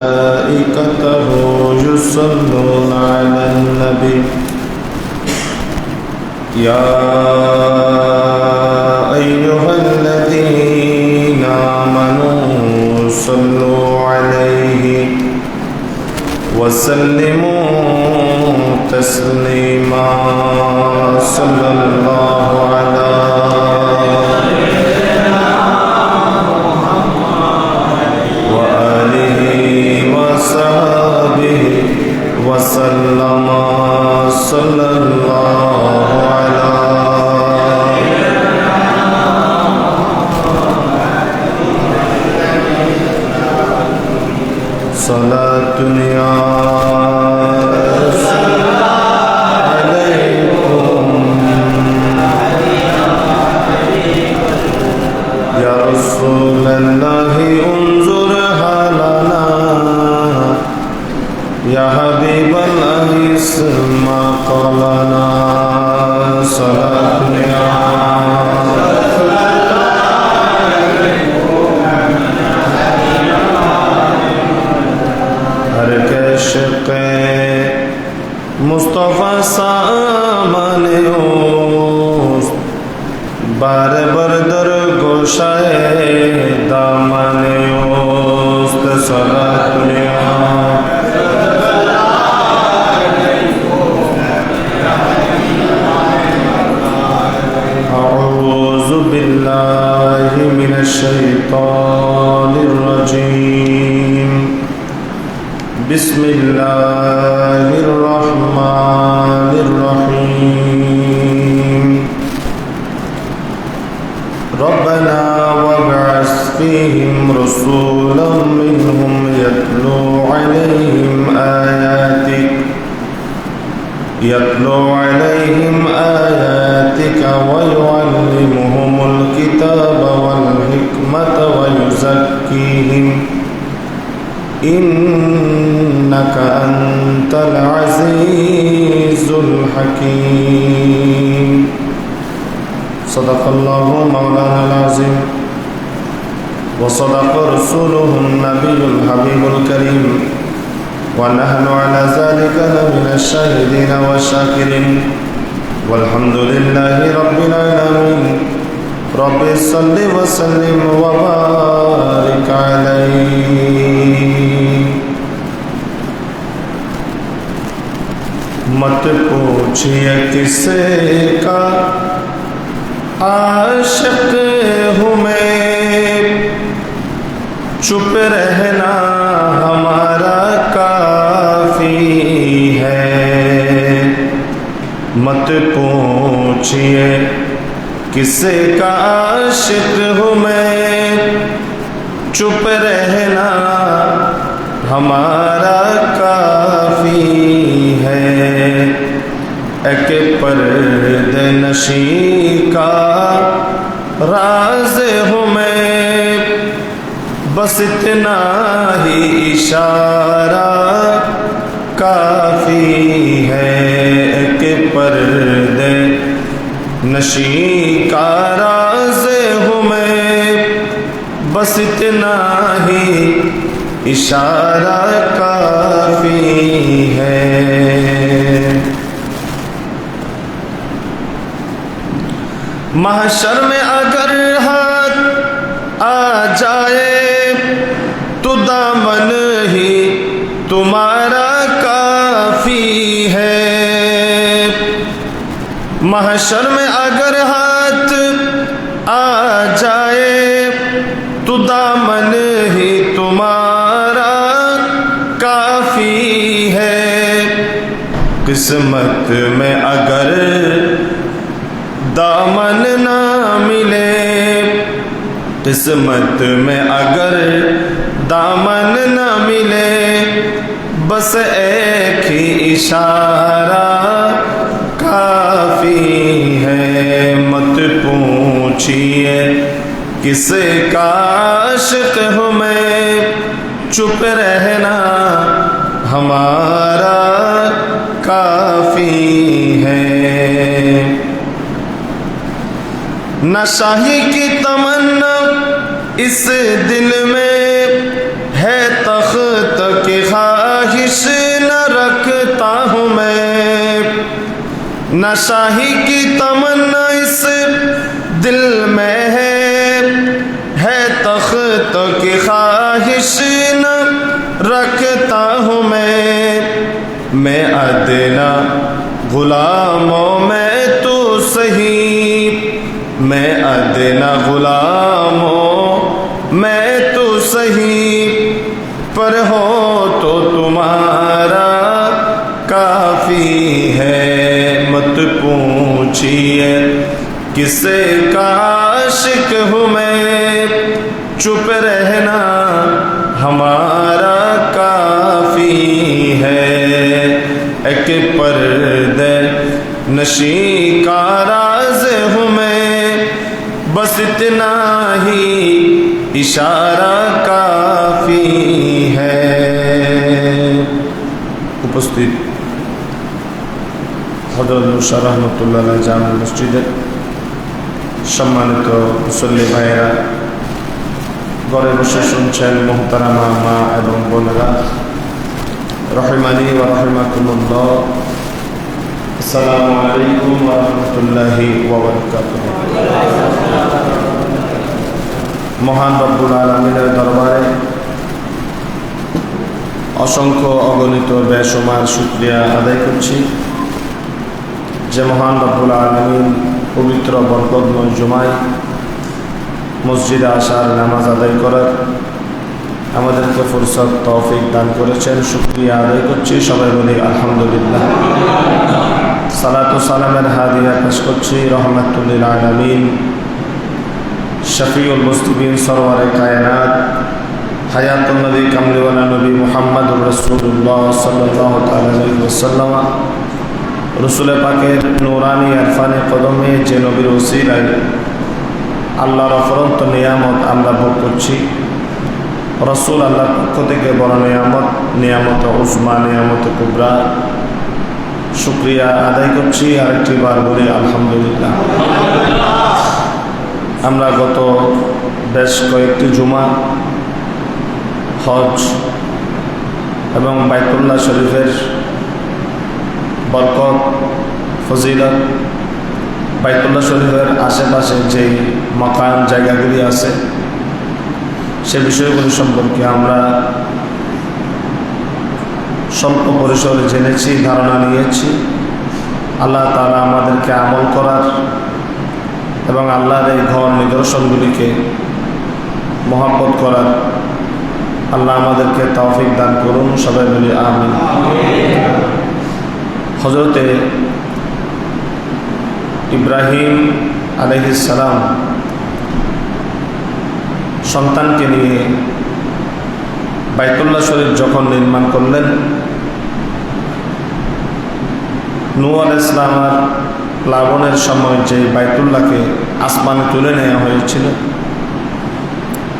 ملائكته يصلون على النبي يا أيها الذين آمنوا صلوا عليه وسلموا تسليما صلى الله على وسلم صلى الله على صلاة يا عليكم يا رسول الله انظر حالنا يا حبيب الله اسمع قولنا صلاة हर के शिक़े मुस्तफ़ा सामने ओस्त बार बर दर गोशाए दामने ओस्त सलात أعوذ بالله من الشيطان الرجيم بسم الله الرحمن الرحيم ربنا وابعث فيهم رسولا منهم يتلو عليهم آياتك ويعلمهم الكتاب والحكمة ويزكيهم إنك أنت العزيز الحكيم صدق الله مولانا العظيم وصدق رسوله النبي الحبيب الكريم ونحن على ذلك لمن الشاهدين والشاكرين والحمد لله رب العالمين رب صل وسلم وبارك عليه मत पूछिए किसे का आशिक हूँ मैं चुप रहना हमारा काफी है मत पूछिए किसे का आशिक हूँ मैं चुप रहना हमारा काफी है एक पर्दे नशी का राज हूँ मैं बस इतना ही इशारा काफी है एक पर्दे नशी का राज हूँ मैं बस इतना ही इशारा काफी है महशर में अगर हाथ आ जाए तो दामन ही तुम्हारा काफी है महशर में अगर हाथ आ जाए तो दामन ही तुम्हारा काफी है किस्मत में अगर दामन ना मिले किस्मत में अगर दामन न मिले बस एक ही इशारा काफी है मत पूछिए किसे का आशिक हूँ मैं चुप रहना हमारा काफी है न शाही की तमन्ना इस दिल में है तख्त ख्वाहिश न रखता हूँ मैं, न शाही की तमन्ना इस दिल में है तख्त की ख्वाहिश न रखता हूँ मैं अदना गुलामों में तो सही, मैं अदना गुलामों मैं तो सही, पर हो तो तुम्हारा काफी है। मत पूछिए किसे का आशिक हूँ मैं, चुप रहना हमारा काफी है। एक पर्दे नशी का राज हूँ मैं, बस इतना ही इशारा काफी है। उपस्थित হযরত মুশা রাহমাতুল্লাহ আলাইহি জামে মসজিদে সম্মানিত মুসল্লি ভাইয়েরা, ঘরে বসে শুনছেন মুহতারামা মা এবং বোনেরা, রহিমানি ওয়া রাহিমাকুমুল্লাহ, আসসালামু আলাইকুম ওয়া রাহমাতুল্লাহি ওয়া বারাকাতুহু। মহান রব্বুল আলামিনের দরবারে অসংখ্য অগণিত বেশুমার শুকরিয়া আদায় করছি যে মহান রব্বুল আলামিন পবিত্র বরকতময় জুমায় মসজিদে আসার নামাজ আদায় করার আমাদেরকে ফুরসত তৌফিক দান করেছেন। শুকরিয়া আদায় করছি, সবাই বলি আলহামদুলিল্লাহ। সালাতু সালামের হাদিয়া পেশ করছি রহমাতুল লিল আলামিন, শফিউল মুসলিমিন, সরওয়ারে কায়নাত, হায়াতুন নবী, কামলিওয়ালা নবী মুহাম্মদুর রাসূলুল্লাহ সাল্লাল্লাহু তাআলা আলাইহি ওয়াসাল্লাম, রসুল পাকের নূরানি আরফানে কদমে যে নবীর ওসিলায় আল্লাহর অফরন্ত নিয়ামত আমরা ভোগ করছি। রসুল আল্লাহর পক্ষ থেকে বড় নিয়ামত উজমা, নিয়ামত কুবরা, শুকরিয়া আদায় করছি। আরেকটি বার বলি আলহামদুলিল্লাহ। আমরা গত বেশ কয়েকটি জুমা হজ এবং বাইতুল্লাহ শরীফের বরকত, ফজিলত, বাইতুল্লাহ শরীফের আশেপাশে যেই মাকান জায়গাগুলি আছে সে বিষয়গুলি সম্পর্কে আমরা স্বল্প পরিসরে জেনেছি, ধারণা নিয়েছি। আল্লাহ তাআলা আমাদেরকে আমল করার এবং আল্লাহর এই ঘর নিদর্শনগুলিকে মহব্বত করার আল্লাহ আমাদেরকে তৌফিক দান করুন, সবাই বলি আমিন। হযরতে ইব্রাহিম আলাইহিস সালাম সন্তানকে নিয়ে বাইতুল্লাহ শরীফ যখন নির্মাণ করলেন, নূহ আলাইহিস সালামের প্লাবনের সময় যে বাইতুল্লাহকে আসমানে তুলে নেওয়া হয়েছিল,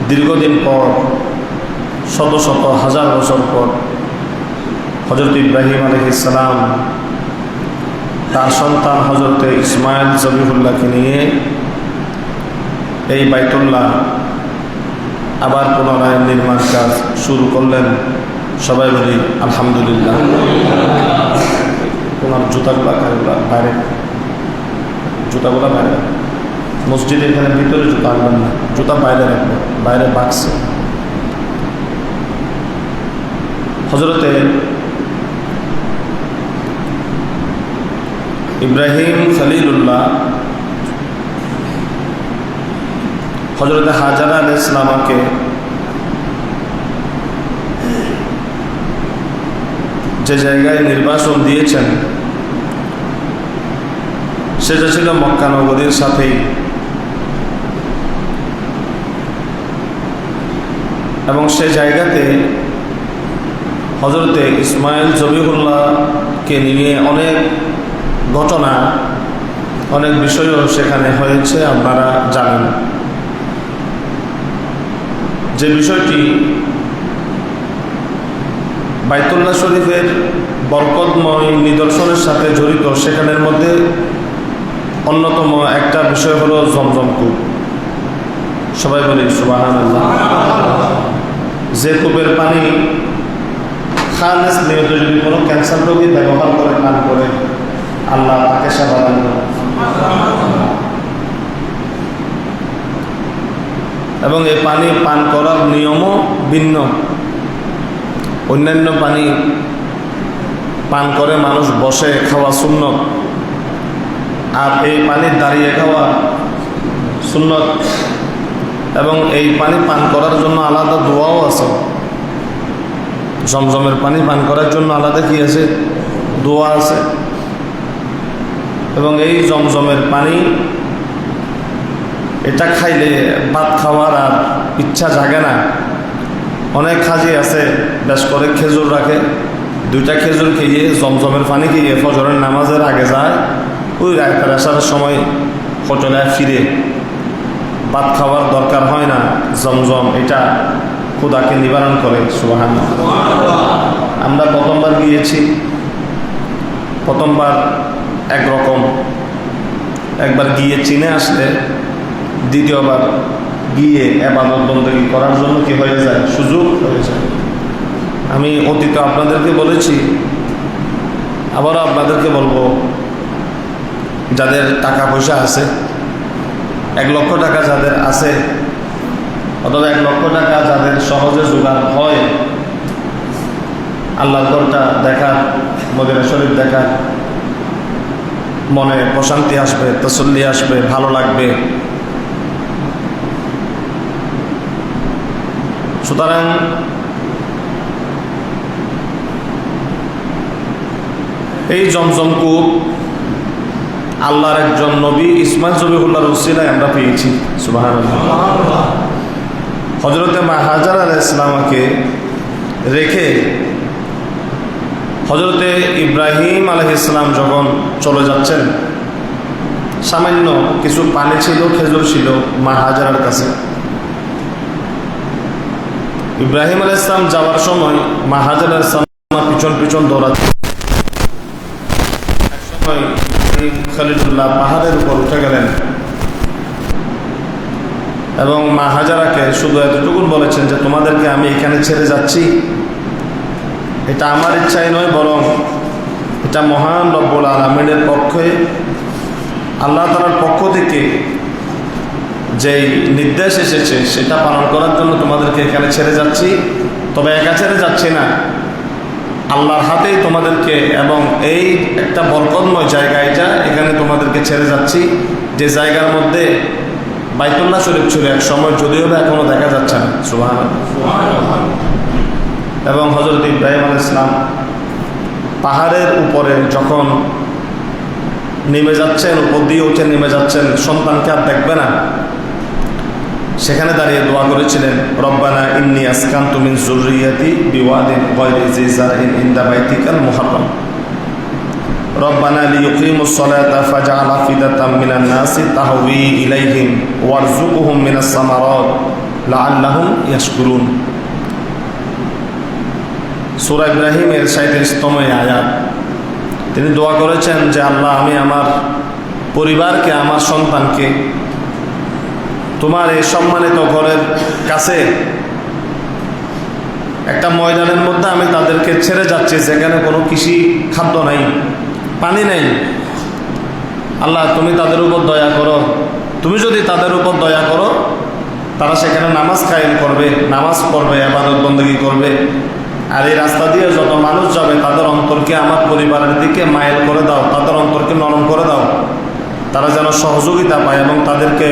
দীর্ঘদিন পর, শত শত হাজার বছর পর হযরত ইব্রাহিম আলাইহিস সালাম তার সন্তান হযরতে ইসমাইল জবিহুল্লাহকে নিয়ে এই বাইতুল্লাহ আবার পুনরায় নির্মাণ কাজ শুরু করলেন। সবাই বলি আলহামদুলিল্লাহ। তোমার জুতাগুলা বাইরে, জুতাগুলা বাইরে, মসজিদে এখানে ভিতরে জুতা আনবেন না, জুতা বাইরে রাখবেন, বাইরে বাক্সে। হযরতে ইব্রাহিম খলিলুল্লাহ হযরতে হাজারা আলাইহিস সালামকে যে জায়গায় নির্বাসন দিয়েছেন সেটা ছিল মক্কা নগরীর সাথেই, এবং সে জায়গাতে হযরতে ইসমাইল জবিহুল্লাহকে নিয়ে অনেক ঘটনা, অনেক বিষয়ও সেখানে হয়েছে, আপনারা জানেন। যে বিষয়টি বাইতুল্লাহ শরীফের বরকতময় নিদর্শনের সাথে জড়িত, সেখানের মধ্যে অন্যতম একটা বিষয় হলো জমজম কূপ। সবাই বলি সুবহানাল্লাহ। যে কূপের পানি খালেস নিয়ত যদি কোনো ক্যান্সার রোগী ব্যবহার করে পান করে, আল্লাহ তাকে সেবা দান করেন। এবং এই পানি পান করার নিয়মও ভিন্ন। অন্যান্য পানি পান করে মানুষ বসে খাওয়া সুন্নত, আর এই পানি দাঁড়িয়ে খাওয়া সুন্নত। এবং এই পানি পান করার জন্য আলাদা দোয়াও আছে। জমজমের পানি পান করার জন্য আলাদা কি আছে? দোয়া আছে। এবং এই জমজমের পানি এটা খাইলে ভাত খাওয়ার আর ইচ্ছা জাগে না। অনেক হাজি আছে বেশ করে খেজুর রাখে, 2টা খেজুর খেয়ে জমজমের পানি খেয়ে ফজরের নামাজের আগে যায়, ওই রাতের আসার সময় হোটেলে ফিরে। ভাত খাওয়ার দরকার হয় না। জমজম এটা ক্ষুধাকে নিবারণ করে। সুবহানাল্লাহ। আমরা প্রথমবার গিয়েছি, প্রথমবার একরকম, একবার গিয়ে চিনে আসলে দ্বিতীয়বার গিয়ে ইবাদত বندگی করার জন্য কি হয়ে যায়? সুযোগ হয়ে যায়। আমি অতীতে আপনাদেরকে বলেছি, আবারও আপনাদেরকে বলবো, যাদের টাকা পয়সা আছে, 1 লক্ষ টাকা যাদের আছে, অথবা 1 লক্ষ টাকা যাদের সহজে জোগাড় হয় আল্লাহর ঘরটা দেখার, মদিনা শরীফ দেখার, মনে প্রশান্তি আসবে, তসল্লি আসবে, ভালো লাগবে। সুতরাং এই জমজম কূপ আল্লাহর একজন নবী ইসমাইল জবিহুল্লাহর উসিলায় আমরা পেয়েছি। সুবহানাল্লাহ। হযরতে মা হাজার আলাইহিস সালামকে রেখে হযরতে ইব্রাহিম আলাইহিস সালাম যখন চলে যাচ্ছেন, সামান্য কিছু পানি ছিল, খেজুর ছিল মা হাজারের কাছে। ইব্রাহিম আলাইহিস সালাম যাওয়ার সময় মা হাজার আলাইহিস সালাম পিছন পিছন দৌড়াচ্ছে। একসময় খলিলুল্লাহ পাহাড়ের উপর উঠে গেলেন এবং মা হাজারাকে শুধু এতটুকু বলেছেন যে তোমাদেরকে আমি এখানে ছেড়ে যাচ্ছি, এটা আমার ইচ্ছাই নয়, বরং এটা মহান রব্বুল আলামিনের পক্ষে, আল্লাহ তাআলার পক্ষ থেকে যেই নির্দেশ এসেছে সেটা পালন করার জন্য তোমাদেরকে এখানে ছেড়ে যাচ্ছি। তবে একা ছেড়ে যাচ্ছি না, আল্লাহর হাতেই তোমাদেরকে, এবং এই একটা বরকতময় জায়গা এটা, এখানে তোমাদেরকে ছেড়ে যাচ্ছি, যে জায়গার মধ্যে বাইতুল্লাহ শরীফ ছিল এক সময়, যদিও বা এখনো দেখা যাচ্ছে না। সুবহানাল্লাহ। এবং হযরত ইব্রাহিম আলাইহিস সালাম পাহাড়ের উপরে যখন নেমে যাচ্ছেন, উপর দিয়ে উঠে নেমে যাচ্ছেন, সন্তানকে আর দেখবে না, সেখানে দাঁড়িয়ে দোয়া করেছিলেন, রব্বানা ইন্নী আসকানতু মিন যুররিয়াতি বিওয়াদিন গায়রি জি জারইন ইনদা বাইতিকাল মুহাররাম রব্বানা লিয়ুকিমুস সালাতা ফাজআল আফিদাতাম মিনান নাসি তাহওয়ি ইলাইহিম ওয়ারযুকহুম মিনাস সামারাত লাআল্লাহুম ইয়াশকুরুন। সূরা ইব্রাহিমের 37তম আয়াত। তিনি দোয়া করেছেন যে আল্লাহ, আমি আমার পরিবারকে, আমার সন্তানকে তোমার এই সম্মানিত ঘরের কাছে একটা ময়দানের মধ্যে আমি তাদেরকে ছেড়ে যাচ্ছি, যেখানে কোনো কৃষি খাদ্য নাই, পানি নেই। আল্লাহ, তুমি তাদের উপর দয়া করো। তুমি যদি তাদের উপর দয়া করো, তারা সেখানে নামাজ কায়েম করবে, নামাজ পড়বে, ইবাদত বندگی করবে। আর এই রাস্তা দিয়ে যত মানুষ যাবে তাদের অন্তরকে আমার পরিবারের দিকে মাইল করে দাও, তাদের অন্তরকে নরম করে দাও, তারা যেন সহযোগিতা পায়, এবং তাদেরকে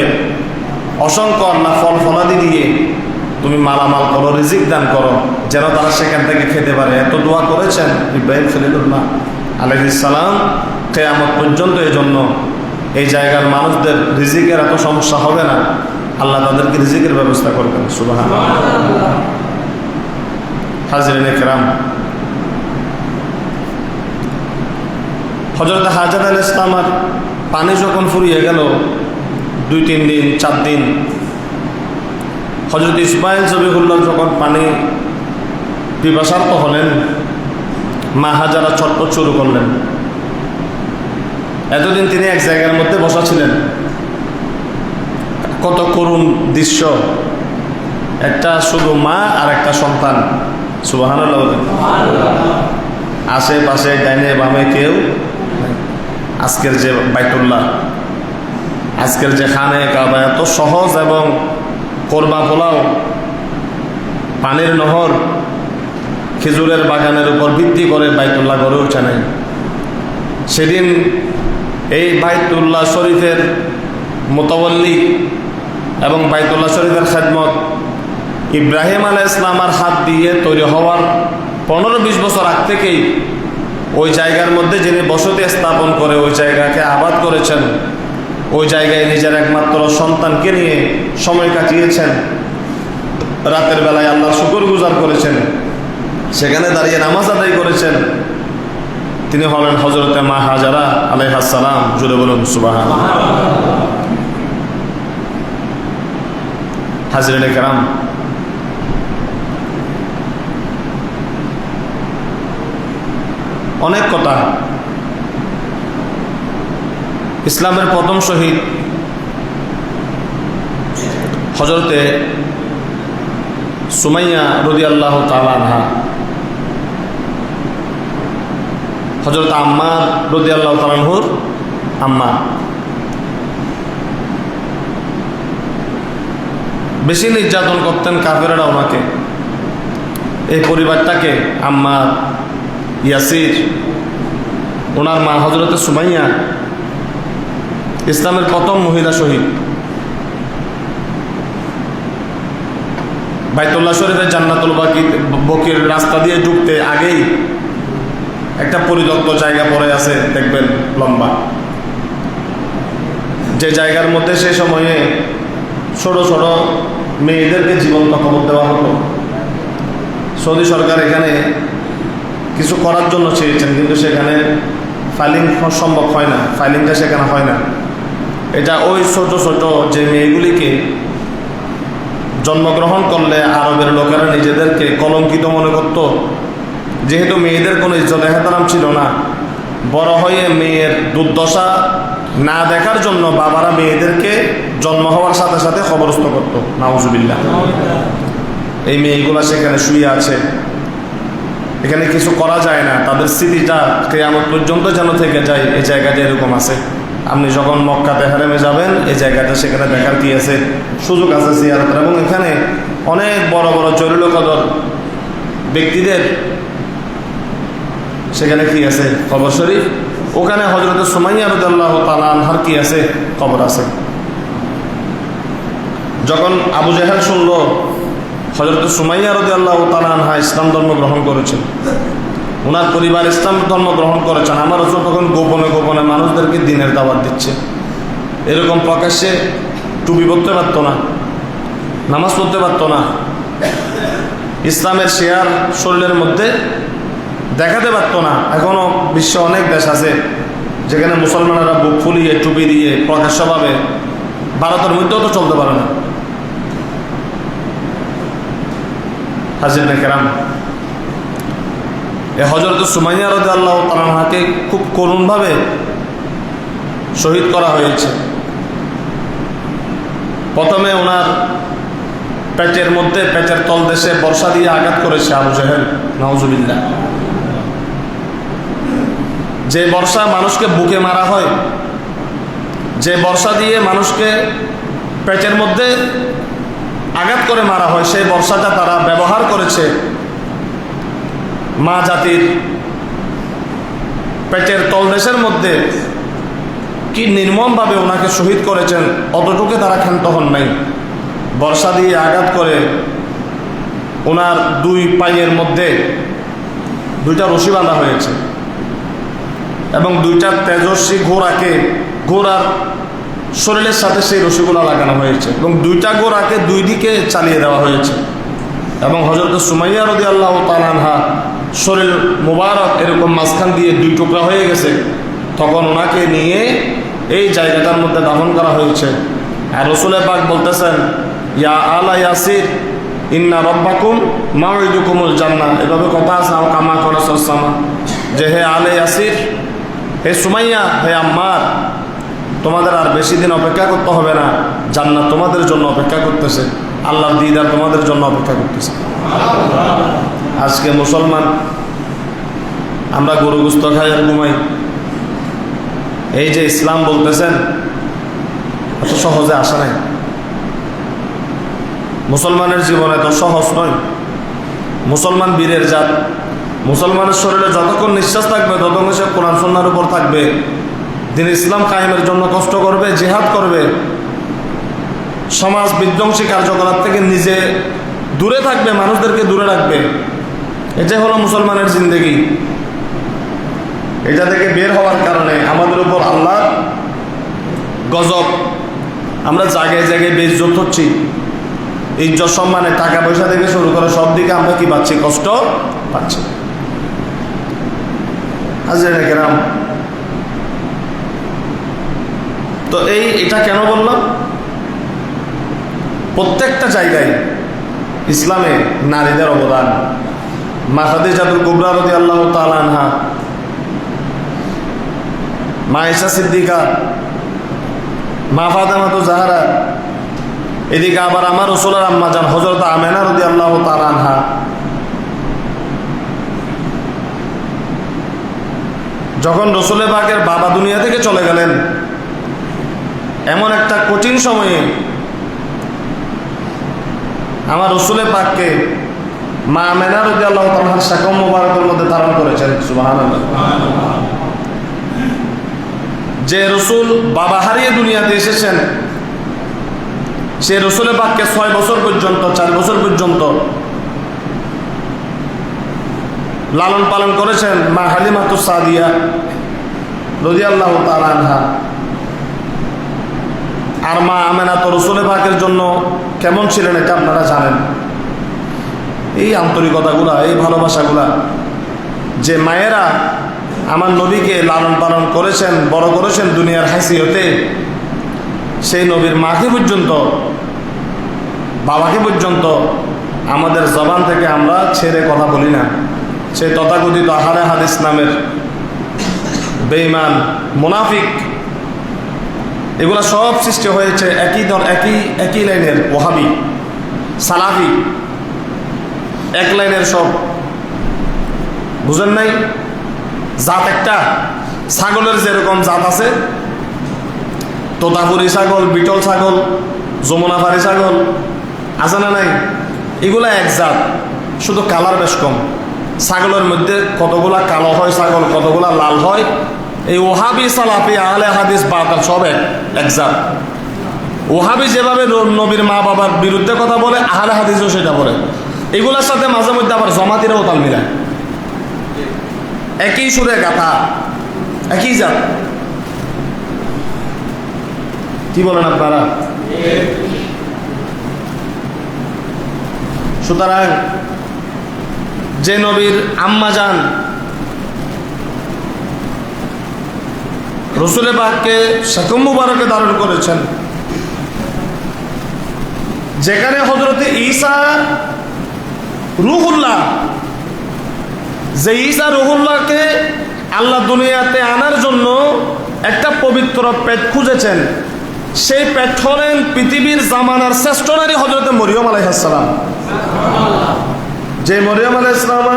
অসংখ্য আল্লাহ ফল ফলাদি দিয়ে তুমি মালামাল করো, রিজিক দান করো, যেন তারা সেখান থেকে খেতে পারে। এত দোয়া করেছেন ইব্রাহিম খলিলুল্লাহ আলাইহিস সালাম কিয়ামত পর্যন্ত। এই জন্য এই জায়গার মানুষদের রিজিকের এত সমস্যা হবে না, আল্লাহ তাদেরকে রিজিকের ব্যবস্থা করবেন। সুবহানাল্লাহ। হাজরিনে কেরাম, হযরত হাজার আলাইহিস সালামের পানি যখন ফুরিয়ে গেল, 2-3 দিন 4 দিন, হযরত ইসমাইল জবিহুল্লাহ যখন পানি পিপাসার্ত হলেন, মা হাজারা ছটফট শুরু করলেন। এতদিন তিনি এক জায়গার মধ্যে বসা ছিলেন, কত করুণ দৃশ্য, একটা শুধু মা আর একটা সন্তান। সুবহানাল্লাহ। আশেপাশে ডাইনে বামে কেউ নাই। আজকের যে বাইতুল্লাহ, আজকের যে খানে কাবা এত সহজ এবং কোরবা পোলাও, পানির নহর, খেজুরের বাগানের উপর ভিত্তি করে বাইতুল্লাহ গড়ে ওঠে নাই। সেদিন এই বাইতুল্লাহ শরীফের মোতাবল্লি এবং বাইতুল্লাহ শরীফের খেদমত ইব্রাহিম আলাইহিস সালামের হাত দিয়ে তৈরি হওয়ার 15-20 বছর আগ থেকেই ওই জায়গার মধ্যে যিনি বসতি স্থাপন করে ওই জায়গাকে আবাদ করেছেন, ওই জায়গায় নিজের একমাত্র সন্তানকে নিয়ে সময় কাটিয়েছেন, রাতের বেলায় আল্লাহর শুকর গুজার করেছেন, সেখানে দাঁড়িয়ে নামাজ আদায় করেছেন, তিনি হলেন হযরতে মা হাজারা আলাইহাস সালাম। জুড়ে বলুন সুবহানাল্লাহ। হাজরিনে কেরাম, অনেক কথা। ইসলামের প্রথম শহীদ হযরতে সুমাইয়া রাদিয়াল্লাহু তাআলা আনহা, হযরত আম্মার রাদিয়াল্লাহু তাআলা আনহুর আম্মা। বেশি নির্যাতন করতেন কাফেররা ওনাকে। এই পরিবারটাকে আম্মার, ইয়াসির, ওনার মা হযরতে সুমাইয়া, ইসলামের প্রথম মহিলা শহীদ। বাইতুল্লাহ শরীফের জান্নাতুল বকির রাস্তা দিয়ে ঢুকতে আগেই একটা পরিত্যক্ত জায়গা পড়ে আছে, দেখবেন লম্বা, যে জায়গার মধ্যে সে সময়ে ছোট ছোট মেয়েদেরকে জীবন্ত কবর দেওয়া হতো। সৌদি সরকার এখানে কিছু করার জন্য চেয়েছেন, কিন্তু সেখানে ফাইলিং সম্ভব হয় না, ফাইলিংটা সেখানে হয় না। এটা ওই ছোট ছোট যে মেয়েগুলিকে জন্মগ্রহণ করলে আরবের লোকেরা নিজেদেরকে কলঙ্কিত মনে করত, যেহেতু মেয়েদের কোনো ইজ্জত এহতারাম ছিল না। বড় হয়ে মেয়ের দুর্দশা না দেখার জন্য বাবারা মেয়েদেরকে জন্ম হওয়ার সাথে সাথে খবরস্থ করত। নাউজুবিল্লাহ। এই মেয়েগুলা সেখানে শুয়ে আছে, এখানে কিছু করা যায় না, তাদের স্মৃতিটা কিয়ামত পর্যন্ত যেন থেকে যায়। এই জায়গাটা এরকম আছে। আপনি যখন মক্কা তেহরামে যাবেন, এই জায়গাটা সেখানে দেখার কি আছে, সুযোগ আছে জিয়ারত। এবং এখানে অনেক বড় বড় জলিল কদর ব্যক্তিদের সেখানে কি আছে, কবর শরীফ। ওখানে হযরত সুমাইয়া রাদিয়াল্লাহু তাআলা আনহার কি আছে, কবর আছে। যখন আবু জাহেল শুনল হযরত সুমাইয়া রাদিয়াল্লাহু তাআলা আনহা ইসলাম ধর্ম গ্রহণ করেছেন, ওনার পরিবার ইসলাম ধর্ম গ্রহণ করেছেন, আমার রাসূল তখন গোপনে গোপনে মানুষদেরকে দ্বীনের দাওয়াত দিচ্ছে। এরকম প্রকাশ্যে টুপি পরতে পারত না, নামাজ পড়তে পারত না, ইসলামের শেয়ার শরীরের মধ্যে দেখাতে পারত না। এখনও বিশ্বে অনেক দেশ আছে যেখানে মুসলমানেরা বুক ফুলিয়ে টুপি দিয়ে প্রকাশ্যভাবে, ভারতের মধ্যেও তো চলতে পারে না। হাজির কেরাম, এ হযরত সুমাইয়া রাদিয়াল্লাহু তাআলা আনহাকে খুব করুণভাবে শহীদ করা হয়েছে। প্রথমে ওনার পেটের মধ্যে, পেটের তলদেশে বর্ষা দিয়ে আঘাত করেছে আবু জাহেল। নাউজুবিল্লাহ। যে বর্ষা মানুষকে বুকে মারা হয়, যে বর্ষা দিয়ে মানুষকে পেটের মধ্যে আঘাত করে মারা হয়, সেই বর্ষাটা তারা ব্যবহার করেছে মা জাতির পেটের তলদেশের মধ্যে। কি নির্মমভাবে ওনাকে শহীদ করেছেন, অতটুকু তারা ক্ষান্ত হন নাই। বর্ষা দিয়ে আঘাত করে ওনার দুই পায়ের মধ্যে দুইটা রশি বাঁধা হয়েছে এবং দুইটা তেজস্বী ঘোড়ার শরীরের সাথে সেই রশিগুলো লাগানো হয়েছে এবং দুইটা ঘোড়াকে দুই দিকে চালিয়ে দেওয়া হয়েছে। এবং হযরত সুমাইয়া রাদিয়াল্লাহু তাআলা আনহা শরীর মুবারক এরকম মাঝখান দিয়ে দুই টুকরা হয়ে গেছে। তখন ওনাকে নিয়ে এই জায়গাটার মধ্যে দাফন করা হয়েছে। আর রাসূল পাক বলতেছেন, ইয়া আলা ইয়াসির ইন্না রাব্বাকুম মাউইদুকুমুল জান্নাহ। এভাবে কথা আছে কামা করাসামা, যে হে আলে ইয়াসির, হে সুমাইয়া, হে আম্মার, তোমাদের আর বেশি দিন অপেক্ষা করতে হবে না, জান্নাত তোমাদের জন্য অপেক্ষা করতেছে, আল্লাহর দিদার তোমাদের জন্য অপেক্ষা করতেছে। আজকে মুসলমান আমরা গরু গোস্ত খাই আর ঘুমাই। এই যে ইসলাম বলতেছেন, এত সহজে আসা নাই। মুসলমানের জীবনে তো সহজ নয়। মুসলমান বীরের জাত। মুসলমানের শরীরে যতক্ষণ নিঃশ্বাস থাকবে ততক্ষণ সে কোরআন সুন্নাহর উপর থাকবে, দিন ইসলাম কায়েমের জন্য কষ্ট করবে, জিহাদ করবে, সমাজ বিধ্বংসী কার্যকলাপ থেকে নিজে দূরে থাকবে, মানুষদেরকে দূরে রাখবে। এটাই হলো মুসলমানের জিন্দেগি। এটা থেকে বের হওয়ার কারণে আমাদের উপর আল্লাহর গজব। আমরা জায়গায় জায়গায় বেইজ্জত হচ্ছি। ইজ্জত সম্মানে টাকা পয়সা থেকে শুরু করে সব দিকে আমরা কি পাচ্ছি? কষ্ট পাচ্ছি। হাজরিন কেরাম, তো এটা কেন বললাম? প্রত্যেকটা জায়গায় ইসলামে নারীদের অবদান। মা খাদিজাতুল কুবরা রাদিয়াল্লাহু তাআলা আনহা, মা আয়েশা সিদ্দিকা, মা ফাতেমাতুজ জাহরা, এদিকে আবার আমার রাসূলের আম্মা জান হযরত আমেনা রাদিয়াল্লাহু তাআলা আনহা। যখন রাসূল পাকের বাবা দুনিয়া থেকে চলে গেলেন, এমন একটা কঠিন সময়ে আমার রাসূল পাককে মা আমেনা রাদিয়াল্লাহু তাআলা আনহার শাকম মুবারকের মধ্যে ধারণ করেছেন। সুবহানাল্লাহ। যে রাসূল বাবা হারিয়ে দুনিয়াতে এসেছেন, সে রাসূল পাককে 6 বছর পর্যন্ত, 4 বছর পর্যন্ত লালন পালন করেছেন মা হালিমাতুস সাদিয়া রাদিয়াল্লাহু তাআলা আনহা। আর মা আমেনা তো রাসূল পাকের জন্য কেমন ছিলেন এটা আপনারা জানেন। এই আন্তরিকতাগুলা, এই ভালোবাসাগুলা, যে মায়েরা আমার নবীকে লালন পালন করেছেন, বড় করেছেন দুনিয়ার হাসিয়তে, সেই নবীর মাকে পর্যন্ত, বাবাকে পর্যন্ত আমাদের জবান থেকে আমরা ছেড়ে কথা বলি না। সেই তথাকথিত আহলে হাদিস নামের বেঈমান, মুনাফিক, এগুলা সব সৃষ্টি হয়েছে একই লাইনের ওয়াহাবি, সালাফি, এক লাইনের সব। বুঝেন নাই? জাত একটা। ছাগলের যেরকম জাত আছে, তোতাপুরি ছাগল, বিটল ছাগল, যমুনাপাড়ি ছাগল আছে না নাই? এগুলা এক জাত, শুধু কালার বেশ কম। ছাগলের মধ্যে কতগুলা কালো হয় ছাগল, কতগুলা লাল হয়। এই ওহাবি, সালাফি, আহলে হাদিস, বাতাল সব এক জাত। ওহাবি যেভাবে নবীর মা বাবার বিরুদ্ধে কথা বলে, আহলে হাদিসও সেটা বলে। এগুলোর সাথে মাঝে মধ্যে আবার জমাতিরাও তাল মিলায়। একই সুরে গাথা, একই জাত। কি বলেন আপনারা? সুতরাং যে নবীর আম্মা জান রাসূল পাককে শাকম মুবারকে ধারণ করেছেন, যেখানে হযরত ঈসা রূহুল্লাহ, যে ঈসা রূহুল্লাহকে আল্লাহ দুনিয়াতে আনার জন্য একটা পবিত্র পেট খুঁজেছেন, সেই পেট হলেন পৃথিবীর জামানার শ্রেষ্ঠ নারী হযরত মরিয়ম আলাইহিস সালাম। যে মরিয়ম আলাইহিস সালাম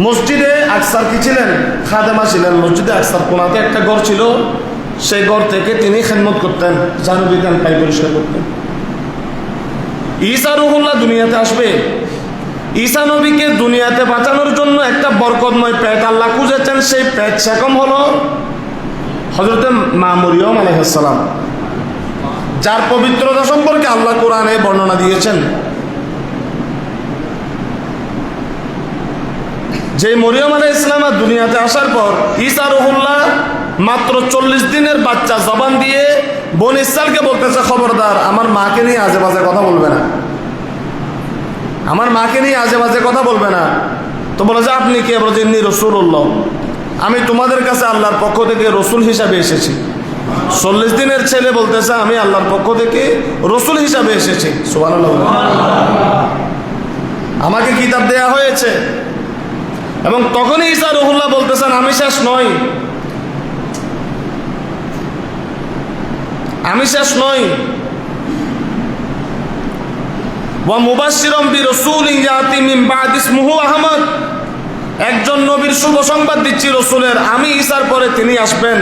মসজিদে আকসার কি ছিলেন? খাদেমা ছিলেন। মসজিদে আকসার কোনাতে একটা ঘর ছিল, সেই ঘর থেকে তিনি খেদমত করতেন, ঝাড়ু দিতেন, পাই পরিষ্কার করতেন। ঈসা রূহুল্লাহ দুনিয়াতে আসবে। ঈসা নবীকে দুনিয়াতে বাঁচানোর জন্য একটা বরকতময় পেট আল্লাহ খুঁজেছেন। সেই পেট সেকম হলো হযরত মা মরিয়ম আলাইহিস সালাম, যার পবিত্রতা সম্পর্কে আল্লাহ কোরআনে বর্ণনা দিয়েছেন। যে মরিয়ম আলাইহিস সালাম দুনিয়াতে আসার পর ঈসা রূহুল্লাহ মাত্র 40 দিনের বাচ্চা জবান দিয়ে বনি ইসরাইলকে বলতেছে, খবরদার আমার মাকে নিয়ে আজে বাজে কথা বলবে না, আমার মাকে নিয়ে আজে বাজে কথা বলবে না। তো বলে যে আপনি কে? বলে যে ইন্নী রাসূলুল্লাহ, আমি তোমাদের কাছে আল্লাহর পক্ষ থেকে রসুল হিসাবে এসেছি। 40 দিনের ছেলে বলতেছে আমি আল্লাহর পক্ষ থেকে রসুল হিসাবে এসেছি। সুবহানাল্লাহ। আমাকে কিতাব দেয়া হয়েছে। এবং তখনই ঈসা রূহুল্লাহ বলতেছেন আমি শেষ নই, আমি শেষ নই। ওয়া মুবাশশিরাম বিরাসূলিন ইয়াতি মিন বা'দি ইসমুহু আহমদ, একজন নবীর শুভ সংবাদ দিচ্ছি রসুলের, আমি ঈসার পরে তিনি আসবেন,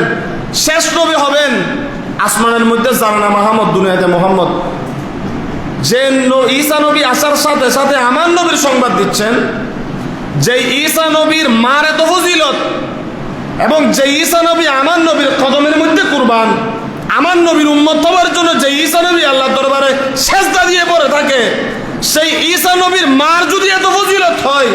শেষ নবী হবেন। আসমানের মধ্যে জানা মাহমদ, দুনিয়াতে মোহাম্মদ। যে ঈসা নবী আসার সাথে সাথে আমার নবীর সংবাদ দিচ্ছেন, যে ঈসা নবীর মার এত ফজিলত, এবং যে ঈসা নবী আমার নবীর কদমের মধ্যে কুরবান, আমার নবীর উম্মত হওয়ার জন্য যে ঈসা নবী আল্লাহ দরবারে সেজদা দিয়ে পড়ে থাকে, সেই ঈসা নবীর মার যদি এত ফজিলত হয়,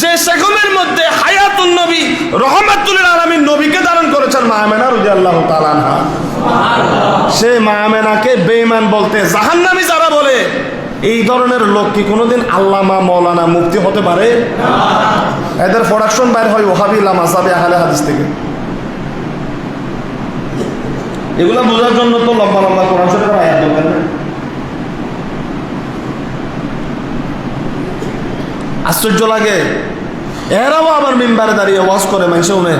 যে সেকমের মধ্যে হায়াতুন নবী রহমাতুল আলামিন নবীকে ধারণ করেছেন মা আমেনা রাদিয়াল্লাহু তাআলা আনহা, সে মা আমেনাকে বেঈমান বলতে জাহান্নামী যারা বলে, এই ধরনের লোক কি কোনোদিন আল্লামা মাওলানা মুফতি হতে পারে? এদের প্রোডাকশন বাইর হয় ওহাবি মাযহাবি আহলে হাদিস থেকে। এগুলা বোঝার জন্য তো লম্বা লম্বা কোরআন শরীফের আয়াত দরকার না। আশ্চর্য লাগে, এরাও আবার মিম্বারে দাঁড়িয়ে ওয়াজ করে, মানুষে উনে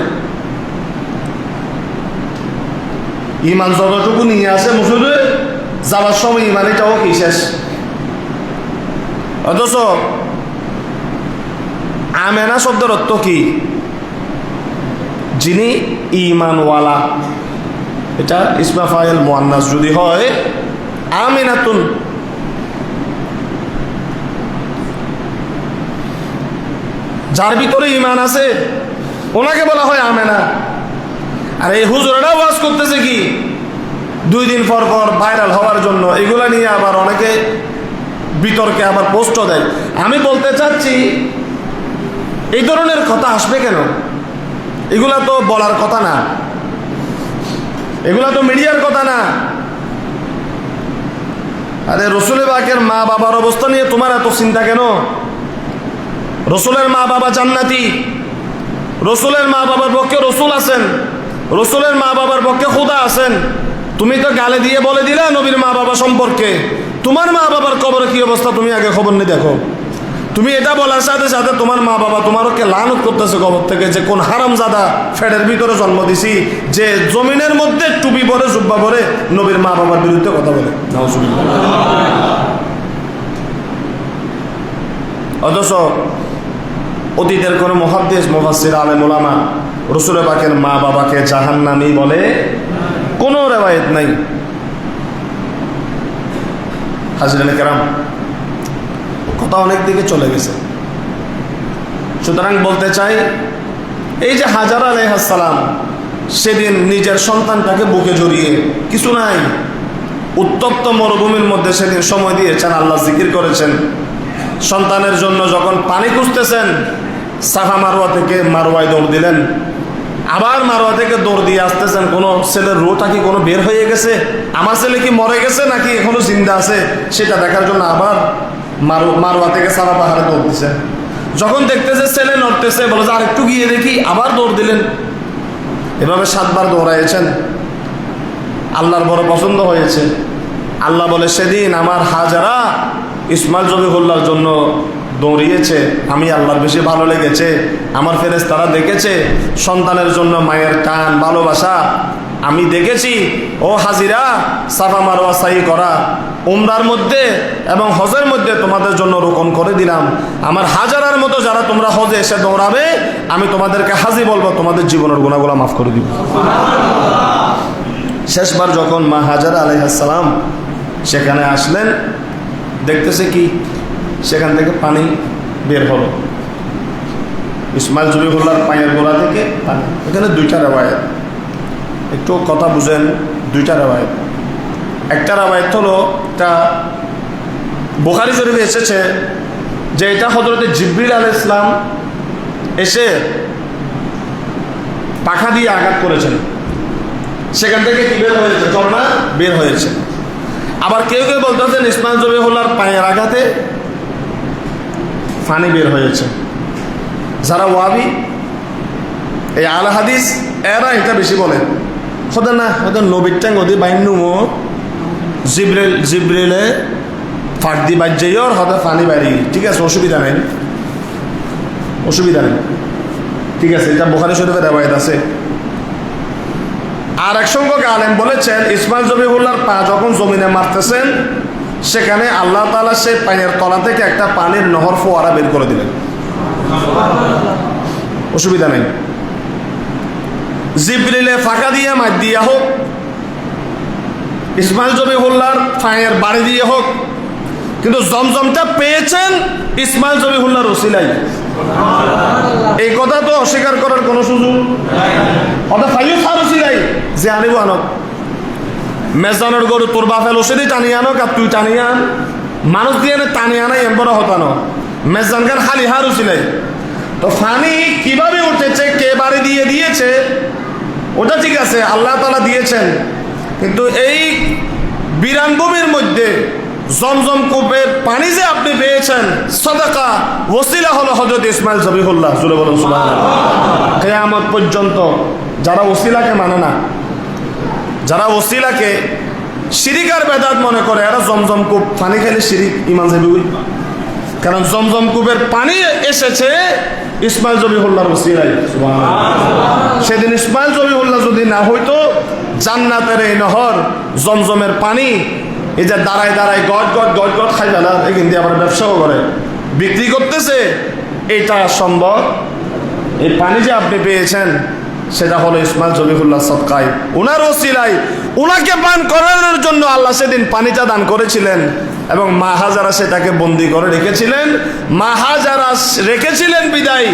ইমান যতটুকু নিয়ে আসে মুসুরে যাওয়ার সময় ইমান এটাও কি শেষ। অথচ আমেনা শব্দের অর্থ কি? যিনি ইমানওয়ালা। এটা ইসমা ফাইল মুআন্নাস যদি হয় আমিনাতুন, যার ভিতরে ইমান আছে ওনাকে বলা হয় আমেনা। আর এই হুজুরেরা ওয়াজ করতেছে কি 2 দিন পর পর ভাইরাল হওয়ার জন্য, এগুলা নিয়ে আবার অনেকে বিতর্কে আবার পোস্টও দেয়। আমি বলতে চাচ্ছি, এই ধরনের কথা আসবে কেন? এগুলা তো বলার কথা না, এগুলা তো মিডিয়ার কথা না। আরে রসুলের পাকের মা বাবার অবস্থা নিয়ে তোমার এত চিন্তা কেন? রসুলের মা বাবা জান্নাতি, রসুলের মা বাবার পক্ষে রসুল আছেন, রসুলের মা বাবার পক্ষে খোদা আছেন। তুমি তো গালে দিয়ে বলে দিলা নবীর মা বাবা সম্পর্কে, তোমার মা বাবার কবরে কি অবস্থা তুমি আগে খবর নিয়ে দেখো। তুমি এটা বলার সাথে সাথে তোমার মা বাবা তোমারকে লানত করতেছে কবর থেকে, যে কোন হারামজাদা ফেডের ভিতরে জন্ম দিছি, যে জমিনের মধ্যে টুপি পরে জুব্বা পরে নবীর মা বাবার বিরুদ্ধে কথা বলে। অথচ অতীতের কোন মুহাদ্দিস মুফাসসির আলেম উলামা রাসূল পাকের মা বাবাকে জাহান্নামী বলে কোনো রিওয়ায়াত নাই। হাজরানে কেরাম, কথা অনেক দিকে চলে গেছে। সুতরাং বলতে চাই, এই যে হাজারা আলাইহিস সালাম সেদিন নিজের সন্তানটাকে বুকে জড়িয়ে, কিছু নাই, উত্তপ্ত মরুভূমির মধ্যে সেদিন সময় দিয়েছেন, আল্লাহ জিকির করেছেন। সন্তানের জন্য যখন পানি খুঁজতেছেন, সাফা মারওয়া থেকে মারওয়ায় দৌড় দিলেন, আবার মারওয়া থেকে দৌড় দিয়ে আসতেছেন। কোনো ছেলের রুহটা কি কোনো বের হয়ে গেছে, আমার ছেলে কি মরে গেছে নাকি এখনো জিন্দা আছে, সেটা দেখার জন্য আবার মারওয়া থেকে সাফা পাহাড়ে দৌড় দিছে। যখন দেখতেছে ছেলে নড়তেছে, বলে যে আর একটু গিয়ে দেখি, আবার দৌড় দিলেন। এভাবে 7 বার দৌড়াইছেন। আল্লাহর বড় পছন্দ হয়েছে। আল্লাহ বলে, সেদিন আমার হাজারা ইসমাইল জবিহুল্লাহর জন্য দৌড়িয়েছে, আমি আল্লাহর বেশি ভালো লেগেছে। আমার ফেরেশতারা দেখেছে সন্তানের জন্য মায়ের টান ভালোবাসা, আমি দেখেছি। ও হাজিরা, সাফা মারওয়া সাই করা, উমরার মধ্যে এবং হজের মধ্যে তোমাদের জন্য রোকন করে দিলাম। আমার হাজারার মতো যারা তোমরা হজে এসে দৌড়াবে, আমি তোমাদেরকে হাজি বলবো, তোমাদের জীবনের গুনাহগুলো মাফ করে দিব। শেষবার যখন মা হাজারা আলাইহিস সালাম সেখানে আসলেন, দেখতেছে কি সেখান থেকে পানি বের হলো, ইসমাইল জবিহুল্লাহর পায়ের গোড়া থেকে পানি। এখানে 2টা রিওয়ায়াত, একটু কথা বুঝেন। 2টা রিওয়ায়াত। একটা রিওয়ায়াত হলো, এটা বুখারী শরীফে এসেছে যে এটা হযরতে জিবরিল আলাইহিস সালাম এসে পাখা দিয়ে আঘাত করেছেন, সেখান থেকে কি বের হয়েছে? ঝর্ণা বের হয়েছে। আবার কেউ কেউ বলতেছেন ইসমাইল জবিহুল্লাহর পায়ের আঘাতে পানি বের হয়েছে। যারা ওয়াবি, এই আল হাদিস, এরা এটা বেশি বলে, হতে না হয়তো নবীর ট্যাং ওদের বাইনুমো জিবরিলে ফার্দি বাজ্যাইর হতে পানি বাড়ি, ঠিক আছে, অসুবিধা নেই, অসুবিধা নেই, ঠিক আছে। এটা বুখারী শরীফের রিওয়ায়াত আছে। আর এক সংখ্যক আলেম বলেছেন, ইসমাইল জবিহুল্লাহর পা যখন জমিনে মারতেছেন, সেখানে আল্লাহ তাআলা সেই পায়ের তলা থেকে একটা পানির নহর ফোয়ারা বের করে দিলেন। অসুবিধা নেই। জিবরিলে ফাঁকা দিয়ে মার দিয়া হোক, ইসমাইল জবিহুল্লাহর ফাঁয়ের বাড়ি দিয়ে হোক, কিন্তু জমজমটা পেয়েছেন ইসমাইল জবিহুল্লাহর ওসিলাই। এই কথা তো অস্বীকার করার কোনো সুযোগ অর্থাৎ ফাইও সার ওসিলাই যে আনিব আনক, মেজানোর গরু তোর বাপেল ওষুধই টানিয়ে আনক আর তুই টানিয়ে আন, মানুষ দিয়ে টানিয়ে আনাই এম বড় হতানো মেজানকার খালি হার ওসিলাই। তো ফানি কিভাবে উঠেছে, কে বাড়ি দিয়ে দিয়েছে, ওটা ঠিক আছে, আল্লাহ তাআলা দিয়েছেন, কিন্তু এই বিরান ভূমির মধ্যে জমজম কূপের পানি যে আপনি পেয়েছেন সাদাকা ওসিলা হলো হযরত ইসমাইল জবিহুল্লাহ। জোরে বলুন সুবহানাল্লাহ। কিয়ামত পর্যন্ত যারা ওসিলাকে মানে না, যারা ওসিলাকে শিরিক আর বেদাত মনে করে, এরা জমজম কূপ পানি খেলে শিরিক ইমান যাবে, কারণ জমজম কূপের পানি এসেছে ইসমাইল জবিহুল্লাহর ওসিলায়। সুবহানাল্লাহ। সেদিন ইসমাইল জবিহুল্লাহ যদি না হইতো, জান্নাতের এই নহর জমজমের পানি এই যে দাঁড়ায় দাঁড়ায় গট গট গট গট খাই ফেলার, এখান দিয়ে আবার ব্যবসাও করে বিক্রি করতেছে, এটা সম্ভব। এই পানি যে আপনি পেয়েছেন সেটা হলো ইসমাইল জবিহুল্লাহ সদকায়, উনার ওসিলায়। উনাকে পান করানোর জন্য আল্লাহ সেদিন পানিটা দান করেছিলেন এবং মা হাজারা সেটাকে বন্দি করে রেখেছিলেন। মা হাজারা রেখেছিলেন বিদায়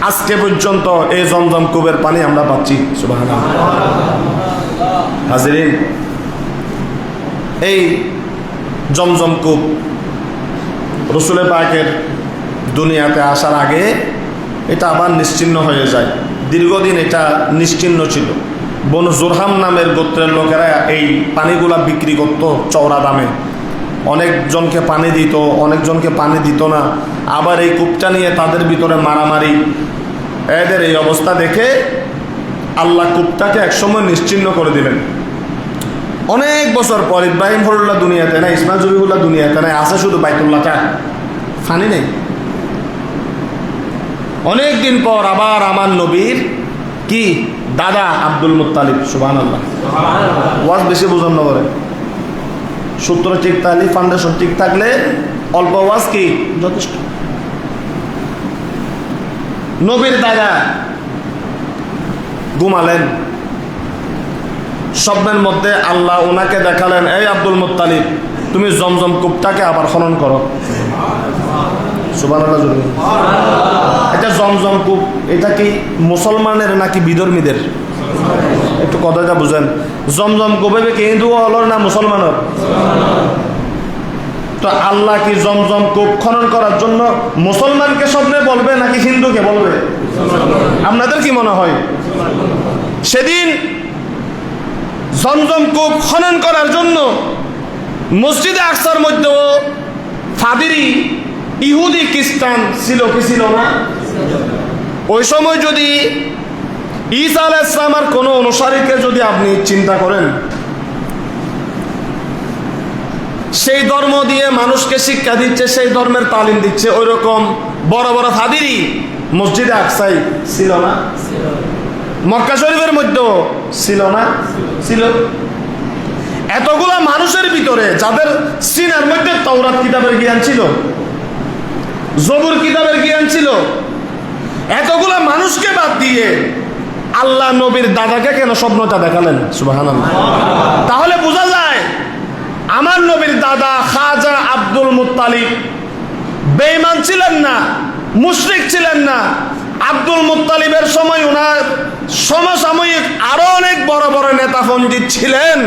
আজকে পর্যন্ত এই জমজম কূপের পানি আমরা পাচ্ছি। সুবহানাল্লাহ। হাজিরিন, এই জমজম কূপ রসুল পাকের দুনিয়াতে আসার আগে এটা আবার নিশ্চিহ্ন হয়ে যায়। দীর্ঘদিন এটা নিশ্চিহ্ন ছিল। বনু জুরহাম নামের গোত্রের লোকেরা এই পানিগুলা বিক্রি করত চওড়া দামে, অনেকজনকে পানি দিত, অনেকজনকে পানি দিত না। আবার এই কূপটা নিয়ে তাদের ভিতরে মারামারি, এদের এই অবস্থা দেখে আল্লাহ কূপটাকে একসময় নিশ্চিহ্ন করে দিলেন। অনেক বছর পর ইব্রাহিম খলিলুল্লাহ দুনিয়াতে নাই, ইসমাইল জবিহুল্লাহ দুনিয়াতে নাই, আছে শুধু বাইতুল্লাহটা, পানি নেই। অনেক দিন পর আবার আমার নবীর কি দাদা আব্দুল মুত্তালিব, সুবহানাল্লাহ, ওয়াজ বেশি বোঝানো করে, সূত্র ঠিক থাকলে, ফাউন্ডেশন ঠিক থাকলে অল্প ওয়াজ কি যথেষ্ট। নবীর দাদা ঘুমালেন, স্বপ্নের মধ্যে আল্লাহ ওনাকে দেখালেন, এই আব্দুল মুত্তালিব, তুমি জমজম কূপটাকে আবার খনন করো। সুবহানাল্লাহ। এটা জমজম কূপ, এটা কি মুসলমানের নাকি বিধর্মীদের? একটু কথাটা বুঝেন। জমজম কূপে কি হিন্দু হলো না মুসলমানের? তো আল্লাহ কি জমজম কূপ খনন করার জন্য মুসলমানকে স্বপ্নে বলবে নাকি হিন্দুকে বলবে? আপনাদের কি মনে হয়? সেদিন জমজম কূপ খনন করার জন্য মসজিদে আকসার মধ্যেও ফাদিরি ইহুদি খ্রিস্টান ছিল কি ছিল না? ওই সময় যদি ঈসা আলাইহিস সালামের কোনো অনুসারীকে যদি আপনি চিন্তা করেন, সেই ধর্ম দিয়ে মানুষকে শিক্ষা দিচ্ছে, সেই ধর্মের তালিম দিচ্ছে, ওই রকম বড় বড় ফাদিরি মসজিদে আকসাই ছিল না? মক্কা শরীফের মধ্যেও ছিল না? ছিল। এতগুলা মানুষের ভিতরে যাদের সিনার মধ্যে তাওরাত কিতাবের জ্ঞান ছিল, জবুর কিতাবের জ্ঞান ছিল, এতগুলা মানুষকে বাদ দিয়ে আল্লাহ নবীর দাদাকে কেন স্বপ্নটা দেখালেন? সুবহানাল্লাহ। তাহলে বোঝা যায় আমার নবীর দাদা খাজা আব্দুল মুত্তালিব বেঈমান ছিলেন না, মুশরিক ছিলেন না। আব্দুল মুত্তালিবের সময় ওনার সমসাময়িক আরো অনেক বড় বড় নেতা পণ্ডিত ছিলেন,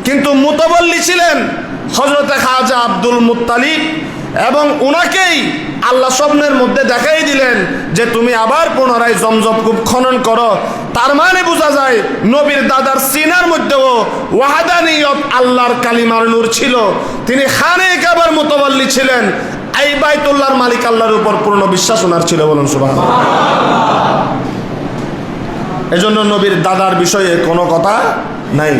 কিন্তু মুতাওয়াল্লি ছিলেন হযরতে খাজা আব্দুল মুত্তালিব, এবং ওনাকেই আল্লাহ স্বপ্নের মধ্যে দেখাই দিলেন যে তুমি আবার পুনরায় জমজম কূপ খনন করো। তার মানে বোঝা যায় নবীর দাদার সিনার মধ্যেও ওয়াহাদানিয়ত আল্লাহর কালিমার নূর ছিল। তিনি খানে কাবার মুতাওয়াল্লি ছিলেন, এই বাইতুল্লাহর মালিক আল্লাহর উপর পূর্ণ বিশ্বাস ওনার ছিল। বলুন সুবহানাল্লাহ। এজন্য নবীর দাদার বিষয়ে কোনো কথা নাই।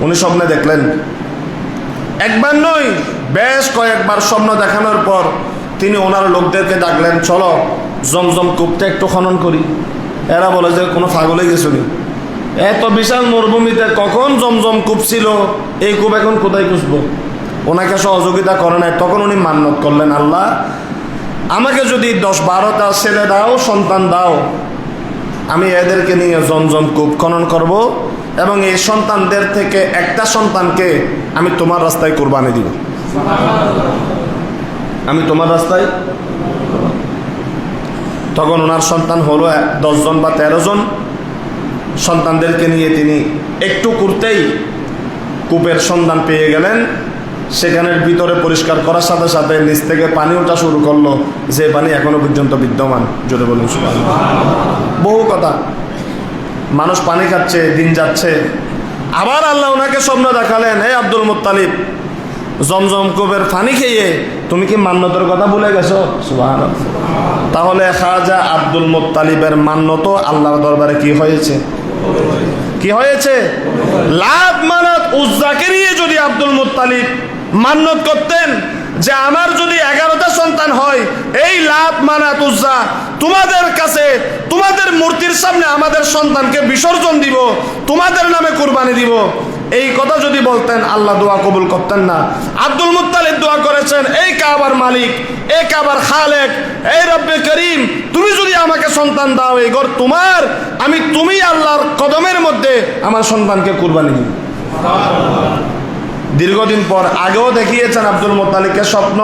উনি স্বপ্নে দেখলেন, একবার নয় বেশ কয়েকবার স্বপ্ন দেখানোর পর তিনি ওনার লোকদেরকে ডাকলেন, চলো জমজম কূপটা একটু খনন করি। এরা বলে যে কোনো পাগলে গেছুনি, এত বিশাল মরুভূমিতে কখন জমজম কূপ ছিল, এই কূপ এখন কোথায় খুঁজবো? ওনাকে সহযোগিতা করে নাই। তখন উনি মান্নত করলেন, আল্লাহ আমাকে যদি 10-12টা ছেলে দাও, সন্তান দাও, আমি এদেরকে নিয়ে জমজম কূপ খনন করব এবং এই সন্তানদের থেকে একটা সন্তানকে আমি তোমার রাস্তায় কুরবানি দিব। আমি তোমার রাস্তায়। তখন ওনার সন্তান হলো 10 জন বা 13 জন। সন্তানদেরকে নিয়ে তিনি একটু করতেই কূপের সন্ধান পেয়ে গেলেন। সেখানের ভিতরে পরিষ্কার করার সাথে সাথে নিচ থেকে পানি ওঠা শুরু করলো, যে পানি এখনো পর্যন্ত বিদ্যমান। জোরে বলুন সুবহানাল্লাহ। বহু কথা, মানুষ পানি খাচ্ছে, দিন যাচ্ছে। আবার আল্লাহ ওনাকে স্বপ্ন দেখালেন, হে আব্দুল মুত্তালিব, জমজম কূপের পানি খেয়ে তুমি কি মান্যতের কথা ভুলে গেছো? সুবহানাল্লাহ। তাহলে খাজা আব্দুল মুত্তালিবের মান্যত আল্লাহর দরবারে কি হয়েছে? কি হয়েছে? লাত মানাত উজ্জাকে নিয়ে যদি আব্দুল মুত্তালিব মান্যত করতেন যে আমার যদি 11টা সন্তান হয়, এই লাত মানাত উজ্জা তোমাদের কাছে, তোমাদের মূর্তির সামনে আমাদের সন্তানকে বিসর্জন দিব, তোমাদের নামে কুরবানি দিব, এই কথা যদি বলতেন, আল্লাহ দোয়া কবুল করতেন না। আব্দুল মুত্তালিব দোয়া করেছেন, এই কাবার মালিক, এই কাবার খালেক, এই রব্বে করিম, তুমি যদি আমাকে সন্তান দাও, এই ঘর তোমার, আমি তুমি আল্লাহর কদমের মধ্যে আমার সন্তানকে কুরবানি দিব। দীর্ঘদিন পর আগেও দেখিয়েছেন আব্দুল মুত্তালিবকে স্বপ্ন,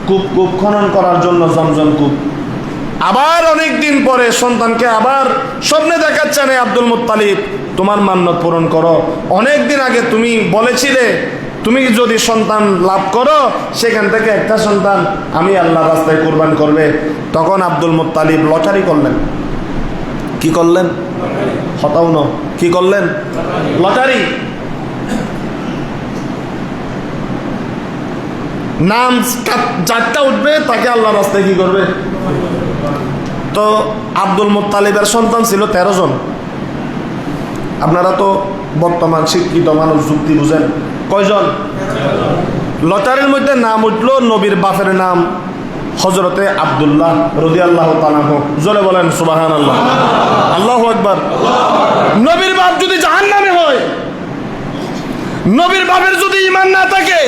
কূপ খনন করার জন্য, জমজম কূপ। আবার অনেক দিন পরে সন্তানকে আবার স্বপ্নে দেখাচ্ছেন, আব্দুল মুত্তালিব, তোমার মান্যত পূরণ করো। অনেক দিন আগে তুমি বলেছিলে তুমি যদি সন্তান লাভ করো, সেখান থেকে একটা সন্তান আমি আল্লাহর রাস্তায় কুরবান করবে। তখন আব্দুল মুত্তালিব লটারি করলেন। কি করলেন? হতাউন। কি করলেন? লটারি। নাম যারটা উঠবে তাকে আল্লাহর রাস্তায় কি করবে? তো আব্দুল মুত্তালিবের সন্তান ছিল 13 জন। আপনারা তো বর্তমান শিক্ষিত মানুষ, যুক্তি বুঝেন। কয়জন? লটারির মধ্যে নাম উঠলো নবীর বাপের নাম হযরতে আব্দুল্লাহ রাদিয়াল্লাহু তাআলা আনহু। জোরে বলেন সুবহানাল্লাহ, আল্লাহু আকবার। নবীর বাপ যদি জাহান্নামে হয়, নবীর বাপের যদি ঈমান না থাকে,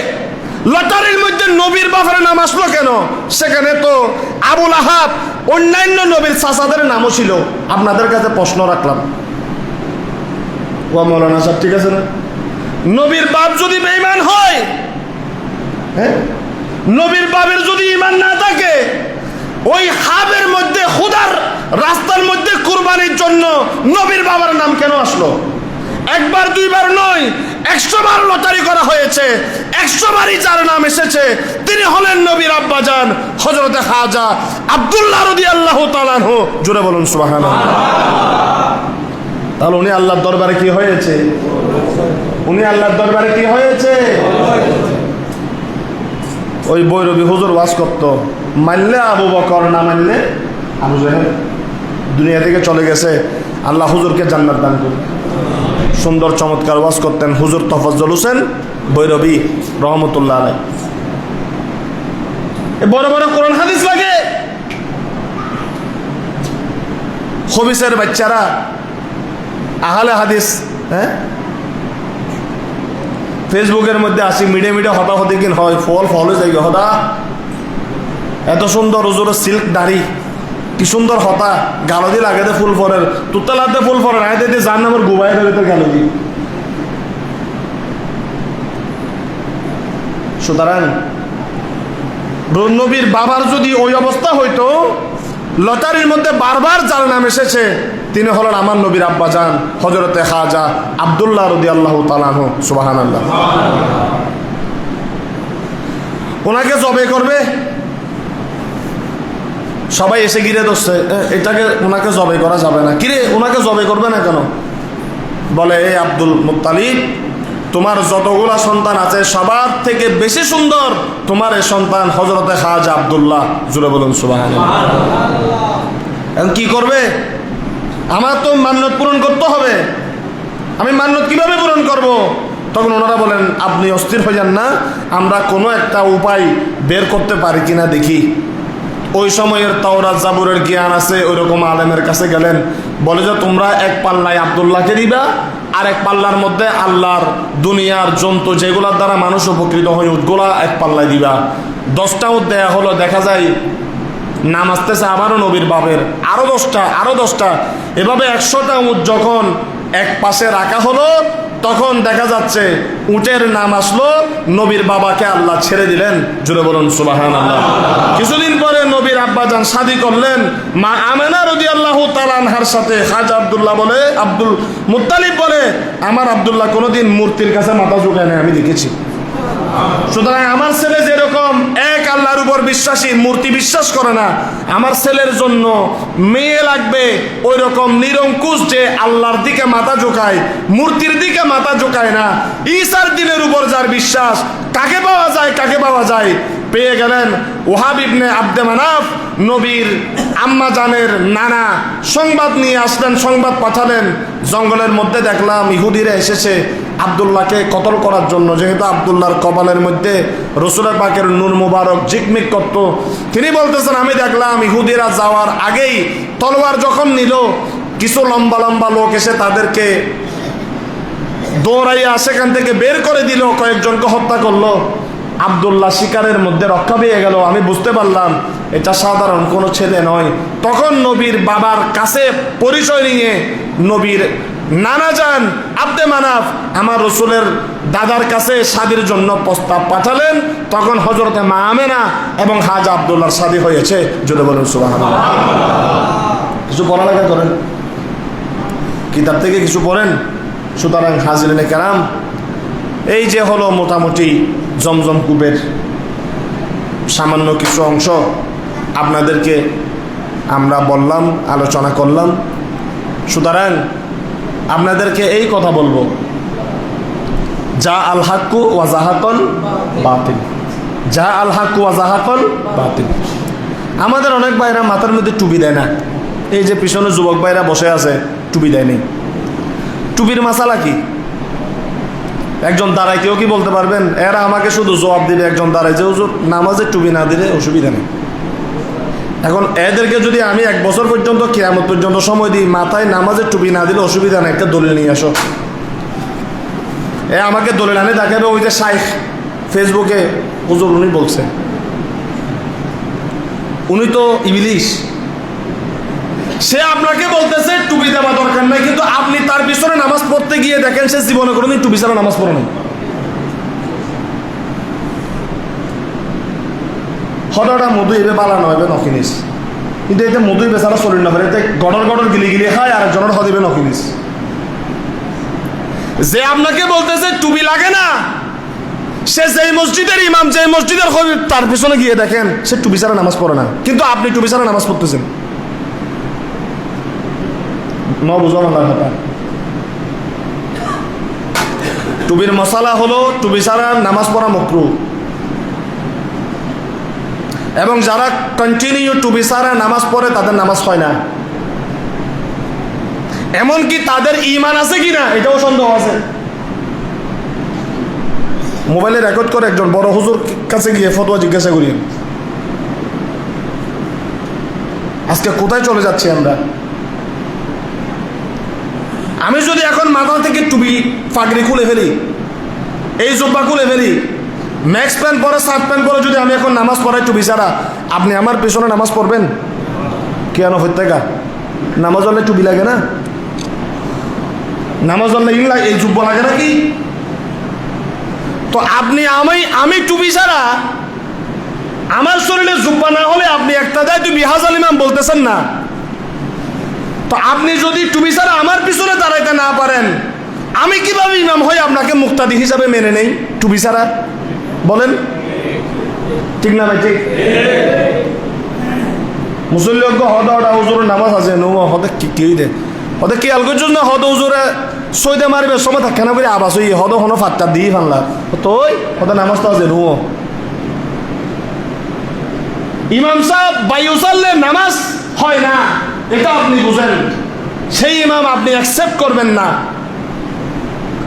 লটারির মধ্যে নবীর বাপের নাম আসলো কেন? সেখানে তো আবু লাহাব, অন্যান্য নবীর চাচাদের নামও ছিল। আপনাদের কাছে প্রশ্ন রাখলাম, ও মৌলানা সাহেব, ঠিক আছে না? নবীর বাপ যদি বেঈমান হয়, হ্যাঁ, নবীর বাপের যদি ঈমান না থাকে, ওই হাবের মধ্যে খোদার রাস্তার মধ্যে কুরবানির জন্য নবীর বাবার নাম কেন আসলো? একবার দুইবার নয়, 100 বার লটারি করা হয়েছে, 100 বারই যার নাম এসেছে তিনি হলেন নবীর আব্বাজান হযরতে খাজা আব্দুল্লাহ রাদিয়াল্লাহু তাআলা আনহু। জোরে বলুন সুবহানাল্লাহ। তাহলে উনি আল্লাহর দরবারে কি হয়েছে? উনি আল্লাহর দরবারে কি হয়েছে? ওই বৈরবী হুজুর ওয়াজ করতো, মানলে আবু বকর, না মানলে আবু জাহেল। দুনিয়া থেকে চলে গেছে, আল্লাহ হুজুরকে জান্নাত দান করুন। সুন্দর চমৎকার ওয়াজ করতেন হুজুর তফাজ্জল হোসেন বৈরবী রহমতুল্লাহ আলাইহি। বড় বড় কোরআন হাদিস লাগে, খবিসের বাচ্চারা আহলে হাদিস, হ্যাঁ, ফেসবুকের মধ্যে আসি, মিডিয়া হতা হতে কিন হয়, ফল হয়ে যাই হতা। এত সুন্দর হুজুরের সিল্ক দাড়ি, কি সুন্দর হতা, গালো দিয়ে লাগে ফুল ফরের, তুতালাতে ফুল ফরের, আয় দিয়ে যার নামের গুবাই ধরে গালো দি। সুতরাং নবীর বাবার যদি ওই অবস্থা হইতো, লটারির মধ্যে বারবার যার নাম এসেছে তিনি হলেন আমার নবীর আব্বাজান হযরতে খাজা আব্দুল্লাহ রাদিয়াল্লাহু তাআলা আনহু। সুবহানাল্লাহ। ওনাকে জবে করবে, সবাই এসে ঘিরে ধরছে, এটাকে ওনাকে জবে করা যাবে না। কিরে, ওনাকে জবে করবে না কেন? বলে, এই আব্দুল মুত্তালিব, তোমার যতগুলা সন্তান আছে সবার থেকে বেশি সুন্দর তোমার এই সন্তান হযরতে খাজা আব্দুল্লাহ। জুড়ে বলুন সুবহানাল্লাহ। এখন কি করবে? আমার তো মান্যত পূরণ করতে হবে, আমি মান্যত কিভাবে পূরণ করব? তখন ওনারা বলেন, আপনি অস্থির হয়ে যান না, আমরা কোনো একটা উপায় বের করতে পারি কিনা দেখি। ওই সময়ের তাওরাত জাবুরের জ্ঞান আছে, ওইরকম আলেমের কাছে গেলেন, বলে যে তোমরা এক পাল্লায় আব্দুল্লাহকে দিবা আর এক পাল্লার মধ্যে আল্লাহর দুনিয়ার জন্তু যেগুলোর দ্বারা মানুষ উপকৃত হয় উটগুলা এক পাল্লায় দিবা। 10টা উট দেয়া হলো, দেখা যায় নাম আসতেছে আবারও নবীর বাপের, আরো 10টা, এভাবে 100টা উট যখন এক পাশে রাখা হলো তখন দেখা যাচ্ছে উটের নাম আসলো, নবীর বাবাকে আল্লাহ ছেড়ে দিলেন। জুড়ে বলুন সুবহানাল্লাহ। কিছুদিন পরে নবীর আব্বাজান শাদী করলেন মা আমেনা রাদিয়াল্লাহু তাআলা আনহার সাথে। খাজা আব্দুল্লাহ বলে, আব্দুল মুত্তালিব বলে, আমার আব্দুল্লাহ কোনোদিন মূর্তির কাছে মাথা ঝুঁকায় না, আমি দেখেছি। সুতরাং আমার ছেলে যেরকম এক আল্লাহর উপর বিশ্বাসী, মূর্তি বিশ্বাস করে না, আমার ছেলের জন্য মেয়ে লাগবে ওই রকম নিরঙ্কুশ যে আল্লাহর দিকে মাথা ঝুঁকায়, মূর্তির দিকে মাথা ঝুঁকায় না। ঈসার দিনের উপর যার বিশ্বাস, কাকে পাওয়া যায়? পেয়ে গেলেন ওহাব ইবনে আব্দে মানাফ, নবীর আম্মা জানের নানা। সংবাদ নিয়ে আসলেন, সংবাদ পাঠালেন, জঙ্গলের মধ্যে দেখলাম ইহুদিরা এসেছে আব্দুল্লাহকে কতল করার জন্য। যেহেতু আব্দুল্লাহর কপালের মধ্যে রসুল পাকের নূর মুবারক ঝিকমিক করত, তিনি বলতেছেন আমি দেখলাম ইহুদিরা যাওয়ার আগেই তলোয়ার যখন নিল, কিছু লম্বা লম্বা লোক এসে তাদেরকে দৌড়াইয়া সেখান থেকে বের করে দিল, কয়েকজনকে হত্যা করলো। আব্দুল্লাহ শিকারের মধ্যে রক্ষা পেয়ে গেল। আমি বুঝতে পারলাম এটা সাধারণ কোনো ছেলে নয়। তখন নবীর বাবার কাছে পরিচয় নিয়ে নবীর নানা যান আব্দে মানাফ আমার রসুলের দাদার কাছে শাদীর জন্য প্রস্তাব পাঠালেন। তখন হযরতে মা আমেনা এবং খাজা আব্দুল্লাহর শাদী হয়েছে। যদি বলুন সুবহানাল্লাহ। কিছু পড়ালেখা করেন, কিতাব থেকে কিছু পড়েন। সুতরাং হাজিরিনে কেরাম, এই যে হলো মোটামুটি জমজম কূপের সামান্য কিছু অংশ আপনাদেরকে আমরা বললাম, আলোচনা করলাম। সুতরাং আপনাদেরকে এই কথা বলবো, যা আল হাক্কু ওয়া জাহাকাল বাতিল, যা আল হাক্কু ওয়া জাহাকাল বাতিল। আমাদের অনেক ভাইরা মাথার মধ্যে টুপি দেয় না। এই যে পিছনে যুবক ভাইরা বসে আছে, টুপি দেয় নেই। টুপির মাসালা কি? একজন দাঁড়ায়, কেউ কি বলতে পারবেন? এরা আমাকে শুধু জবাব দিবে, একজন দাঁড়ায় যে হুজুর নামাজে টুপি না দিলে অসুবিধা নেই। এখন এদেরকে যদি আমি 1 বছর পর্যন্ত কিয়ামত পর্যন্ত সময় দিই, মাথায় নামাজের টুপি না দিলে অসুবিধা নেই, একটা দলিল নিয়ে আসো। আমাকে দলিল আনে দেখাবে, ওই যে শাইখ ফেসবুকে হুজুর উনি বলছেন, উনি তো ইবলিস, সে আপনাকে বলতেছে টুপি দেওয়া দরকার নাই, কিন্তু আপনি তার পিছনে নামাজ পড়তে গিয়ে দেখেন সে জীবনে কোনোদিন টুপি ছাড়া নামাজ পড়ে নাই। হঠাৎ মধু এবে বালানো হবে নকিনিস, কিন্তু এতে মধু বেচারা শরীর না পারে, এতে গড়র গিলি খায়, আর একজনের হদিবে নকিনিস। যে আপনাকে বলতেছে টুপি লাগে না, সে যেই মসজিদের ইমাম, যে মসজিদের খতিব, তার পিছনে গিয়ে দেখেন সে টুপি ছাড়া নামাজ পড়ে না, কিন্তু আপনি টুপি ছাড়া নামাজ পড়তেছেন। টুপির মশালা হলো টুপি ছাড়া নামাজ পড়া মাকরুহ, এবং যারা কন্টিনিউ টুপি ছাড়া নামাজ পড়ে তাদের নামাজ হয় না। এমনকি তাদের ঈমান আছে কিনা এটাও সন্দেহ আছে। মোবাইলে রেকর্ড করে একজন বড় হুজুর কাছে গিয়ে ফতোয়া জিজ্ঞাসা করি, আজকে কোথায় চলে যাচ্ছি আমরা? আমি যদি এখন মাথা থেকে টুপি পাগড়ি খুলে ফেলি, এই জুব্বা খুলে ফেলি, ম্যাক্স প্যান্ট পরে, শার্ট প্যান্ট পরে যদি আমি এখন নামাজ পড়াই টুপি ছাড়া, আপনি আমার পেছনে নামাজ পড়বেন? কেন হত্যা? নামাজ হলে টুপি লাগে না? নামাজ হলে এই জুব্বা লাগে নাকি? তো আপনি আমি টুপি ছাড়া আমার শরীরে জুব্বা না হলে আপনি একটা দেয় টুপি হাজাল ইমাম বলতেছেন না? তো আপনি যদি টুপি ছাড়া আমার পিছনে দাঁড়াইতে না পারেন, আমি কিভাবে ইমাম হয়ে আপনাকে মুক্তাদি হিসাবে মেনে নেই টুপি ছাড়া? বলেন ঠিক না ভাই? ঠিক। মুসল্লি হদা হুজুরের নামাজ আছে হদে কি দে, হদে কি আলগোর জন্য হদ হুজুরে সইতে মারবে সময় থাকে না করে আবাস হই হদ হনো ফাটটা দিয়ে ফানলা তোই হদে নামাজ তো আছে নুও। ইমাম সাহেব বায়ুসাল্লে নামাজ হয় না, এটা আপনি বুঝেন, সেই ইমাম আপনি অ্যাকসেপ্ট করবেন না।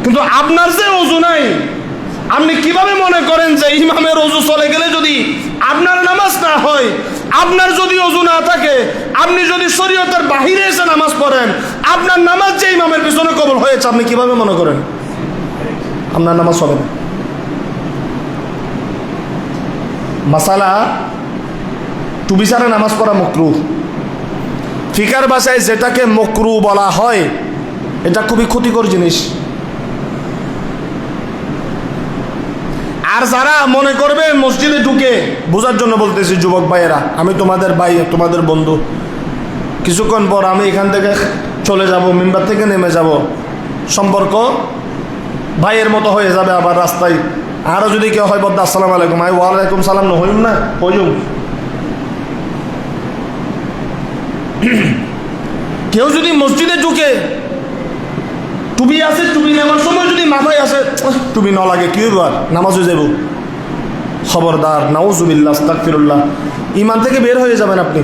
কিন্তু আপনার যে ওযু নাই, আপনি কিভাবে মনে করেন যে ইমামের ওযু চলে গেলে যদি আপনার নামাজ না হয়, আপনার যদি ওযু না থাকে, আপনি যদি শরীয়তের বাহিরে এসে নামাজ পড়েন, আপনার নামাজ যে ইমামের পিছনে কবুল হয়েছে, আপনি কিভাবে মনে করেন আপনার নামাজ হবে না? মাসালা টুপি ছাড়া নামাজ পড়া মাকরুহ। ফিকার ভাষায় যেটাকে মাকরুহ বলা হয়, এটা খুবই ক্ষতিকর জিনিস। আর যারা মনে করবে মসজিদে ঢুকে, বোঝার জন্য বলতেছি যুবক ভাইয়েরা, আমি তোমাদের ভাই, তোমাদের বন্ধু, কিছুক্ষণ পর আমি এখান থেকে চলে যাব, মিম্বার থেকে নেমে যাব, সম্পর্ক ভাইয়ের মতো হয়ে যাবে। আবার রাস্তায় আরও যদি কেউ হয় বদ্দা আসসালামু আলাইকুম, আই ওয়ালাইকুম সালাম, না হইম না হইম। কেউ যদি মসজিদে ঢুকে টুপি আছে, টুপি নেওয়ার সময় যদি মাথায় আসে টুপি ন লাগে, কি আর নামাজ হয়ে যাব, খবরদার, নাউজুবিল্লাহ, আস্তাগফিরুল্লাহ, ইমান থেকে বের হয়ে যাবেন আপনি।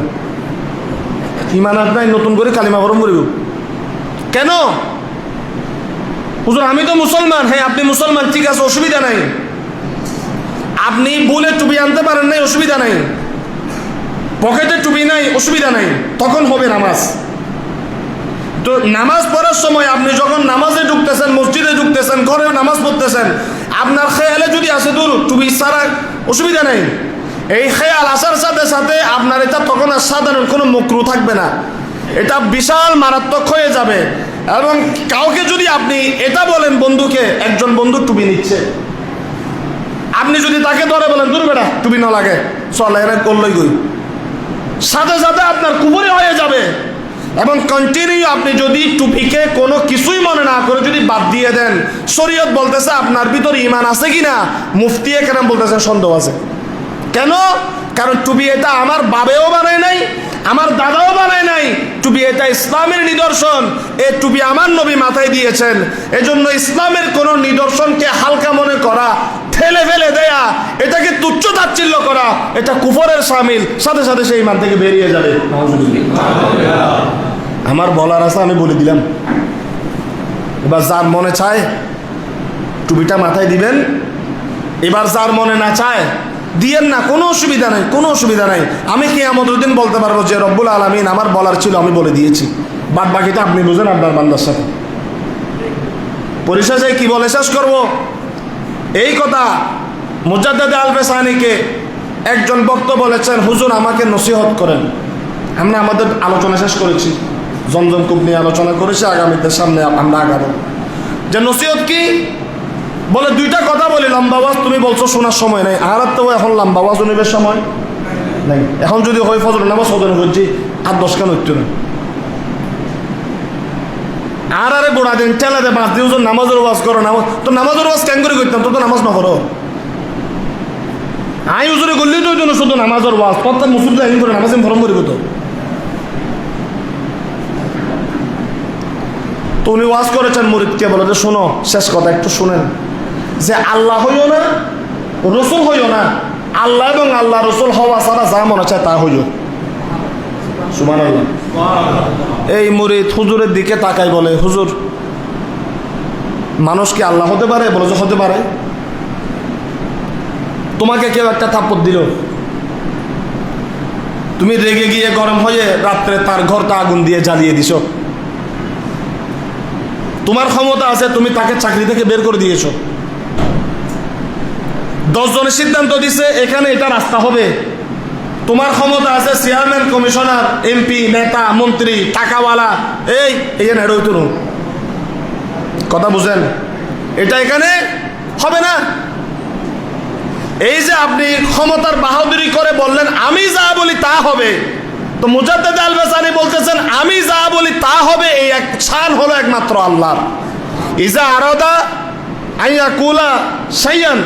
ইমান আপনার নতুন করে কালিমা গরম করিব কেন? হুজুর আমি তো মুসলমান। হ্যাঁ আপনি মুসলমান, ঠিক আছে, অসুবিধা নাই। আপনি বলে টুপি আনতে পারেন নাই, অসুবিধা নাই। পকেটে টুপি নাই, অসুবিধা নাই, তখন হবে নামাজ। তো নামাজ পড়ার সময় আপনি যখন নামাজে ঢুকতেছেন, মসজিদে ঢুকতেছেন, ঘরে নামাজ পড়তেছেন, আপনার খেয়ালে যদি আসে দূর টুপি ছাড়া, অসুবিধা নেই। এই খেয়াল আসার সাথে সাথে আপনার এটা তখন আর সাধারণ কোনো মাকরুহ থাকবে না, এটা বিশাল মারাত্মক হয়ে যাবে। এবং কাউকে যদি আপনি এটা বলেন, বন্ধুকে, একজন বন্ধু টুপি নিচ্ছে, আপনি যদি তাকে ধরে বলেন দূর বেটা টুপি না লাগে, চল এরা করলই গই, সাথে সাথে আপনার কুফরি হয়ে যাবে। এবং কন্টিনিউ আপনি যদি টুপিকে কোনো কিছুই মনে না করে যদি বাদ দিয়ে দেন, শরীয়ত বলতেছে আপনার ভিতরে ঈমান আছে কিনা, মুফতি একরাম বলতেছে সন্দেহ আছে। কেন? কারণ টুপি এটা আমার বাবেও বানায় নাই, আমার দাদাও বানায় নাই, টুপি এটা ইসলামের নিদর্শন। এই টুপি আমার নবী মাথায় দিয়েছেন। এজন্য ইসলামের কোন নিদর্শনকে হালকা মনে করা, ঠেলে ফেলে দেয়া, এটাকে তুচ্ছ তাচ্ছিল্য করা, এটা কুফরের শামিল, সাথে সাথে সেই ঈমান থেকে বেরিয়ে যাবে। আমার বলার আছে, আমি বলে দিলাম। এবার যার মনে চায় টুপিটা মাথায় দিবেন, এবার যার মনে না চায় দিয়েন না, কোনো অসুবিধা নাই, কোনো অসুবিধা নাই। আমি কিয়ামতের দিন বলতে পারবো যে রব্বুল আলামিন আমার বলার ছিল, আমি বলে দিয়েছি, বাদ বাকিটা আপনি বুঝেন আপনার বান্দার সাথে। পরিশেষে কি বলে শেষ করব? এই কথা মুজাদ্দিদ আল-ফিসানিকে একজন বক্তা বলেছেন, হুজুর আমাকে নসিহত করেন। আমরা আমাদের আলোচনা শেষ করেছি, জমজম কূপ নিয়ে আলোচনা করেছি, আগামীতে সামনে আমরা আগাবো। যে নসিহত কি? বলে দুইটা কথা বলি, লম্বা ওয়াজ তুমি বলছো শোনার সময় নাই, আর তো এখন লম্বা ওয়াজ শুনিবার সময় নাই। এখন যদি হয় ফজর নামাজ সদন করছি, আর 10 কেন হইতো না, আর আরে গোড়া দিন ঠেলা দে 5 দিন নামাজের ওয়াজ করো, নামাজ তো নামাজের ওয়াজ কেন করে করতাম, তো তো নামাজ না করো। আই হুজুরে করলেই তো জন্য শুধু নামাজের ওয়াজ, প্রত্যেক মুসলিম আইন করে নামাজ ফরম করিব। তো উনি ওয়াজ করেছেন মুরিদকে, বলে যে শোনো, শেষ কথা একটু শুনেন, যে আল্লাহ হইও না, রসুল হইও না, আল্লাহ এবং আল্লাহ রসুল হওয়া ছাড়া যা মনে চায় তা হইও। সুবহানাল্লাহ। এই মুরিদ হুজুরের দিকে তাকাই বলে, হুজুর মানুষ কি আল্লাহ হতে পারে? বলে যে হতে পারে। তোমাকে কেউ একটা থাপ্পড় দিল, তুমি রেগে গিয়ে গরম হয়ে রাত্রে তার ঘরটা আগুন দিয়ে জ্বালিয়ে দিছো, তোমার ক্ষমতা আছে, তুমি তাকে চাকরি থেকে বের করে দিয়েছো। 10 জনের সিদ্ধান্ত দিছে এখানে এটা রাস্তা হবে, তোমার ক্ষমতা আছে, চেয়ারম্যান, কমিশনার, এমপি, নেতা, মন্ত্রী, টাকাওয়ালা, এই এখানে হইতো না। কথা বুঝেন? এটা এখানে হবে না। এই যে আপনি ক্ষমতার বাহাদুরি করে বললেন আমি যা বলি তা হবে, তো মুজাদ্দিদ আল-ফিসানি বলতেছেন আমি যা বলি তা হবে, এই এক শান হলো একমাত্র আল্লাহর। ইজা আরাদা আইয়াকুলা শাইয়ান,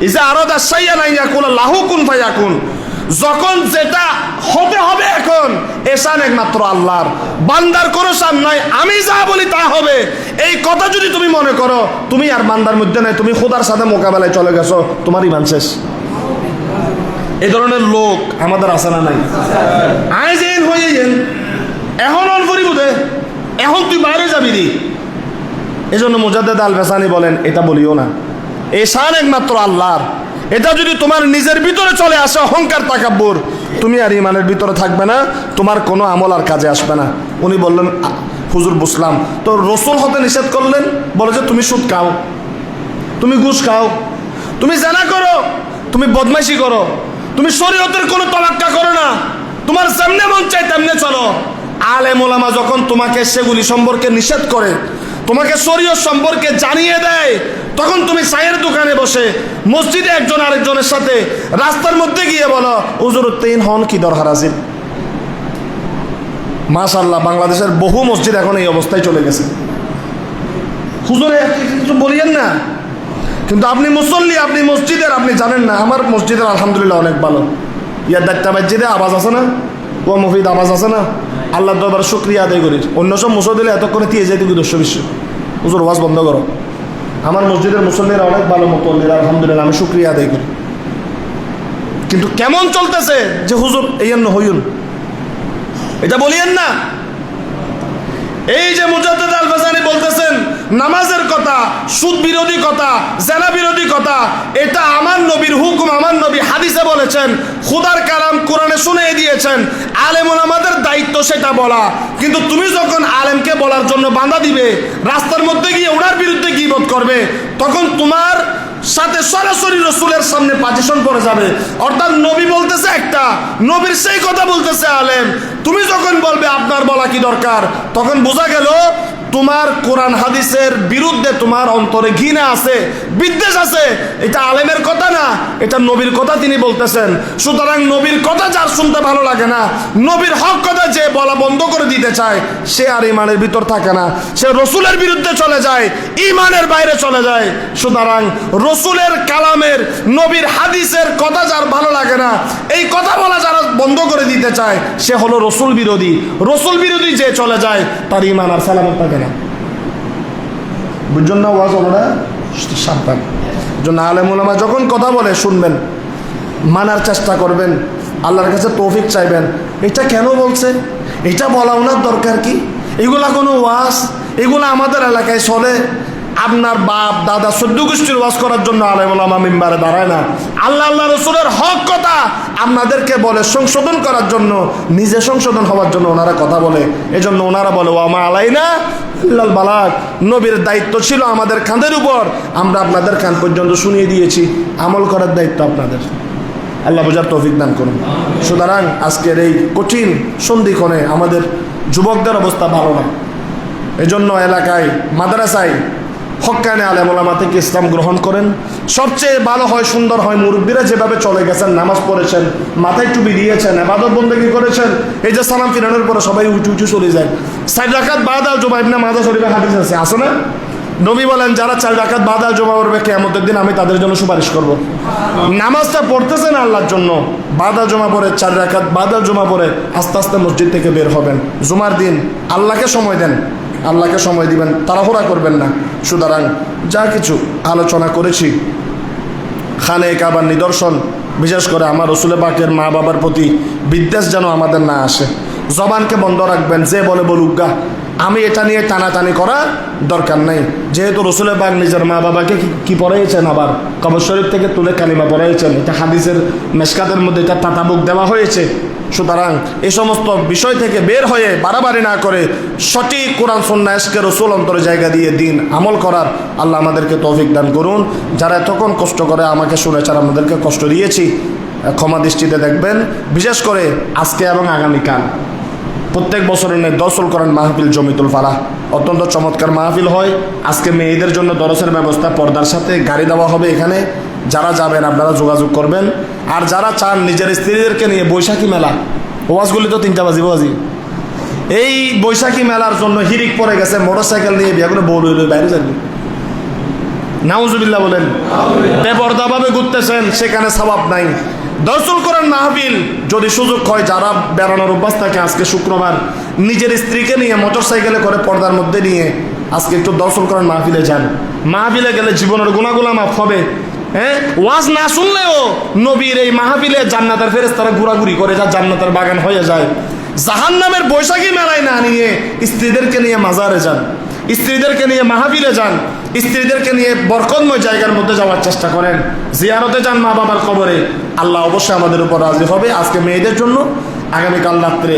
ইজা আরাদা শাইয়ান আইয়াকুলা লাহু কুন ফায়াকুন, যখন যেটা হতে হবে এখন, এ শান একমাত্র আল্লাহর, বান্দার কোনো শান নাই। আমি যা বলি তা হবে, এই কথা যদি তুমি মনে করো, তুমি আর বান্দার মধ্যে নাই, তুমি খোদার সাথে মোকাবেলায় চলে গেছো, তোমার ঈমান শেষ। এই ধরনের লোক আমাদের আছে না নাই? আয় যেন হয়ে যেন এখন অন করিব দে, এখন তুই বাইরে যাবি রে। এই জন্য মুজাদ্দিদ আল-ফিসানি বলেন এটা বলিও না, এই শান একমাত্র আল্লাহর। এটা যদি তোমার নিজের ভিতরে চলে আসে অহংকার তাকাব্বুর, তুমি আর ইমানের ভিতরে থাকবে না, তোমার কোনো আমল আর কাজে আসবে না। উনি বললেন হুজুর বুঝলাম, তো রসুল হতে নিষেধ করলেন, বলে যে তুমি সুদ খাও, তুমি ঘুষ খাও, তুমি জানা করো, তুমি বদমাইশি করো, তুমি শরীয়তের কোনো তোয়াক্কা করো না, তোমার যেমনে মন চাই তেমনে চলো। আলেম ওলামা যখন তোমাকে সেগুলি সম্পর্কে নিষেধ করে, তোমাকে শরীয়ত সম্পর্কে জানিয়ে দেয়, তখন তুমি চায়ের দোকানে বসে, মসজিদে একজন আরেকজনের সাথে, রাস্তার মধ্যে গিয়ে বলো হুজুর তিন হন কি দরকার আছে। মাশাআল্লাহ, বাংলাদেশের বহু মসজিদ এখন এই অবস্থায় চলে গেছে। হুজুরে কিছু বলিয়েন না, কিন্তু আপনি মুসল্লি, আপনি মসজিদের, আপনি জানেন না। আমার মসজিদের আলহামদুলিল্লাহ অনেক ভালো। ইয়ার ডাক্তার মসজিদে আওয়াজ আছে না, ও মফিদ আওয়াজ আছে না, আল্লাহর দরবার শুকরিয়া আদায় করি। অন্য সব মুসল্লিরা এতক্ষণে দিয়ে যাইতে কি দস্য বিশ্ব, হুজুর ওয়াজ বন্ধ করো। আমার মসজিদের মুসল্লিরা অনেক ভালো মুসল্লিরা, আলহামদুলিল্লাহ আমি শুকরিয়া আদায় করি। কিন্তু কেমন চলতেছে যে হুজুর এই জন্য হইন, এটা বলিয়েন না। এই যে মুজাদ্দিদ আল ফাসানি বলতেছেন নামাজের কথা, সুদ বিরোধী কথা, জেনা বিরোধী কথা, এটা আমার নবীর হুকুম, আমার নবী হাদিসে বলেছেন, খুদার কালাম কোরআনে শুনিয়ে দিয়েছেন, আলেম ওলামাদের দায়িত্ব সেটা বলা। কিন্তু তুমি যখন আলেমকে বলার জন্য বাধা দিবে, রাস্তার মধ্যে গিয়ে ওনার বিরুদ্ধে গীবত করবে, তখন তোমার সাথে সরাসরি রসুলের সামনে পাটিশন পড়ে যাবে। অর্থাৎ নবী বলতেছে একটা, নবীর সেই কথা বলতেছে আলেম। তুমি যখন বলবে আপনার বলা কি দরকার, তখন বোঝা গেল তোমার কোরআন হাদিসের বিরুদ্ধে তোমার অন্তরে ঘৃণা আছে, বিদ্বেষ আছে। এটা আলেমের কথা না, এটা নবীর কথা তিনি বলতেছেন। সুতরাং নবীর কথা যার শুনতে ভালো লাগে না, নবীর হক কথা যে বলা বন্ধ করে দিতে চায়, সে আর ইমানের ভিতর থাকে না, সে রসুলের বিরুদ্ধে চলে যায়, ইমানের বাইরে চলে যায়। সুতরাং রসুলের কালামের, নবীর হাদিসের কথা যার ভালো লাগে না, এই কথা বলা যারা বন্ধ করে দিতে চায়, সে হলো রসুল বিরোধী। রসুল বিরোধী যে চলে যায়, তার ইমান আর সালামত থাকে না। বুঝছেন না ওয়াজ ওরা সাবধান। জন্য আলেম ওলামা যখন কথা বলে শুনবেন, মানার চেষ্টা করবেন, আল্লাহর কাছে তৌফিক চাইবেন। এটা কেন বলছে, এটা বলা ওনার দরকার কি? এগুলা কোনো ওয়াজ, এগুলো আমাদের এলাকায় চলে। আপনার বাপ দাদা 14 গোষ্ঠীর ওয়াজ করার জন্য আলেম ওলামা মিম্বারে দাঁড়ায় না। আল্লাহ রসুলের হক কথা আপনাদেরকে বলে সংশোধন করার জন্য, নিজে সংশোধন হওয়ার জন্য ওনারা কথা বলে। এজন্য ওনারা বলে ওয়ামা আলাইনা ইল্লাল বালাগ, নবীর দায়িত্ব ছিল আমাদের কাঁধের উপর, আমরা আপনাদের কান পর্যন্ত শুনিয়ে দিয়েছি, আমল করার দায়িত্ব আপনাদের। আল্লাহ বোঝার তৌফিক দান করুন। সুতরাং আজকের এই কঠিন সন্ধিক্ষণে আমাদের যুবকদের অবস্থা ভালো না। এজন্য এলাকায় মাদ্রাসায় হক্কানে আলেম ওলামা থেকে ইসলাম গ্রহণ করেন। সবচেয়ে ভালো হয়, সুন্দর হয়, মুরব্বীরা যেভাবে চলে গেছেন, নামাজ পড়েছেন, মাথায় টুপি দিয়েছেন, ইবাদত বন্দেগী করেছেন, এই যে সালাম ফিরানোর পরে সবাই উঁচু উঁচু চলে যায়। 4 রাকাত বাদ আল জুমা, ইবনে মাজাহ শরীফে হাদিস আছে না? নবী বলেন যারা 4 রাকাত বাদ আল জুমা পড়বে কিয়ামতের দিন আমি তাদের জন্য সুপারিশ করব। নামাজটা পড়তেছেন আল্লাহর জন্য, বাদ আল জুমা পড়ে 4 রাকাত বাদ আল জুমা পড়ে আস্তে আস্তে মসজিদ থেকে বের হবেন। জুমার দিন আল্লাহকে সময় দেন, আল্লাহকে সময় দিবেন, তাড়াহুড়া করবেন না। সুতরাং যা কিছু আলোচনা করেছি, খানে কাবার নিদর্শন, বিশেষ করে আমার রসুল পাকের মা বাবার প্রতি বিদ্বেষ যেন আমাদের না আসে। জবানকে বন্ধ রাখবেন, যে বলে বলুক গা, আমি এটা নিয়ে টানাটানি করা দরকার নাই। যেহেতু রসুল পাক নিজের মা বাবাকে কি পড়াইছেন, আবার কবর শরীফ থেকে তুলে কালিমা পড়াইছেন, এটা হাদিসের মেশকাতের মধ্যে এটা তাতাবুক দেওয়া হয়েছে। সুতরাং এই সমস্ত বিষয় থেকে বের হয়ে বাড়াবাড়ি না করে সঠিক কোরআন সুন্নাহ এশকে রসুল অন্তরে জায়গা দিয়ে দিন আমল করার আল্লাহ আমাদেরকে তৌফিক দান করুন। যারা এতক্ষণ কষ্ট করে আমাকে শুনেছেন, আমাদেরকে কষ্ট দিয়েছি, ক্ষমা দৃষ্টিতে দেখবেন। বিশেষ করে আজকে এবং আগামীকাল প্রত্যেক বছরের দরসুল কোরআন মাহফিল জমিতুল ফালাহ অত্যন্ত চমৎকার মাহফিল হয়। আজকে মেয়েদের জন্য দরসের ব্যবস্থা, পর্দার সাথে গাড়ি দেওয়া হবে এখানে। যারা যাবেন আপনারা যোগাযোগ করবেন। আর যারা চান নিজের স্ত্রীদেরকে নিয়ে বৈশাখী মেলা, ওয়াজগুলি তো 3টা বাজিব আজি, এই বৈশাখী মেলার জন্য হিরিক পড়ে গেছে, মোটরসাইকেল নিয়ে বিয়ে করে বউ লইলে বাইরে যাবেন, নাউজুবিল্লাহ বলেন, বেপরদাভাবে ঘুরতেছেন, সেখানে সওয়াব নাই। দরসুল কোরআন মাহফিল যদি সুযোগ হয়, যারা বেড়ানোর অভ্যাস থাকে, আজকে শুক্রবার নিজের স্ত্রীকে নিয়ে মোটরসাইকেলে করে পর্দার মধ্যে নিয়ে আজকে একটু দরসুল কোরআন মাহফিলে যান। মাহফিলে গেলে জীবনের গুনাহগুলো মাফ হবে। ওয়াজ না শুনলেও নবীর এই মাহফিলে জান্নাতের ফেরেশতারা ঘোরাঘুরি করে, যা জান্নাতের বাগান হয়ে যায়। জাহান্নামের বৈশাখী মেলায় না নিয়ে স্ত্রীদেরকে নিয়ে মাজারে যান, স্ত্রীদেরকে নিয়ে মাহফিলে যান, স্ত্রীদেরকে নিয়ে বরকতময় জায়গার মধ্যে যাওয়ার চেষ্টা করেন, জিয়ারতে যান মা বাবার কবরে। আল্লাহ অবশ্যই আমাদের উপর রাজি হবে। আজকে মেয়েদের জন্য আগামীকাল রাত্রে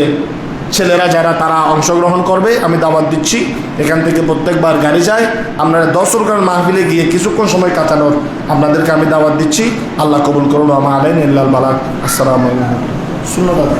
ছেলেরা যারা তারা অংশগ্রহণ করবে, আমি দাওয়াত দিচ্ছি। এখান থেকে প্রত্যেকবার গাড়ি যায়, আপনারা 10 রকাত মাহফিলে গিয়ে কিছুক্ষণ সময় কাটানোর আপনাদেরকে আমি দাওয়াত দিচ্ছি। আল্লাহ কবুল করুন। আমা আলাইনা ইল্লাল বালাগ। আসসালামু আলাইকুম। শুনো দাদা।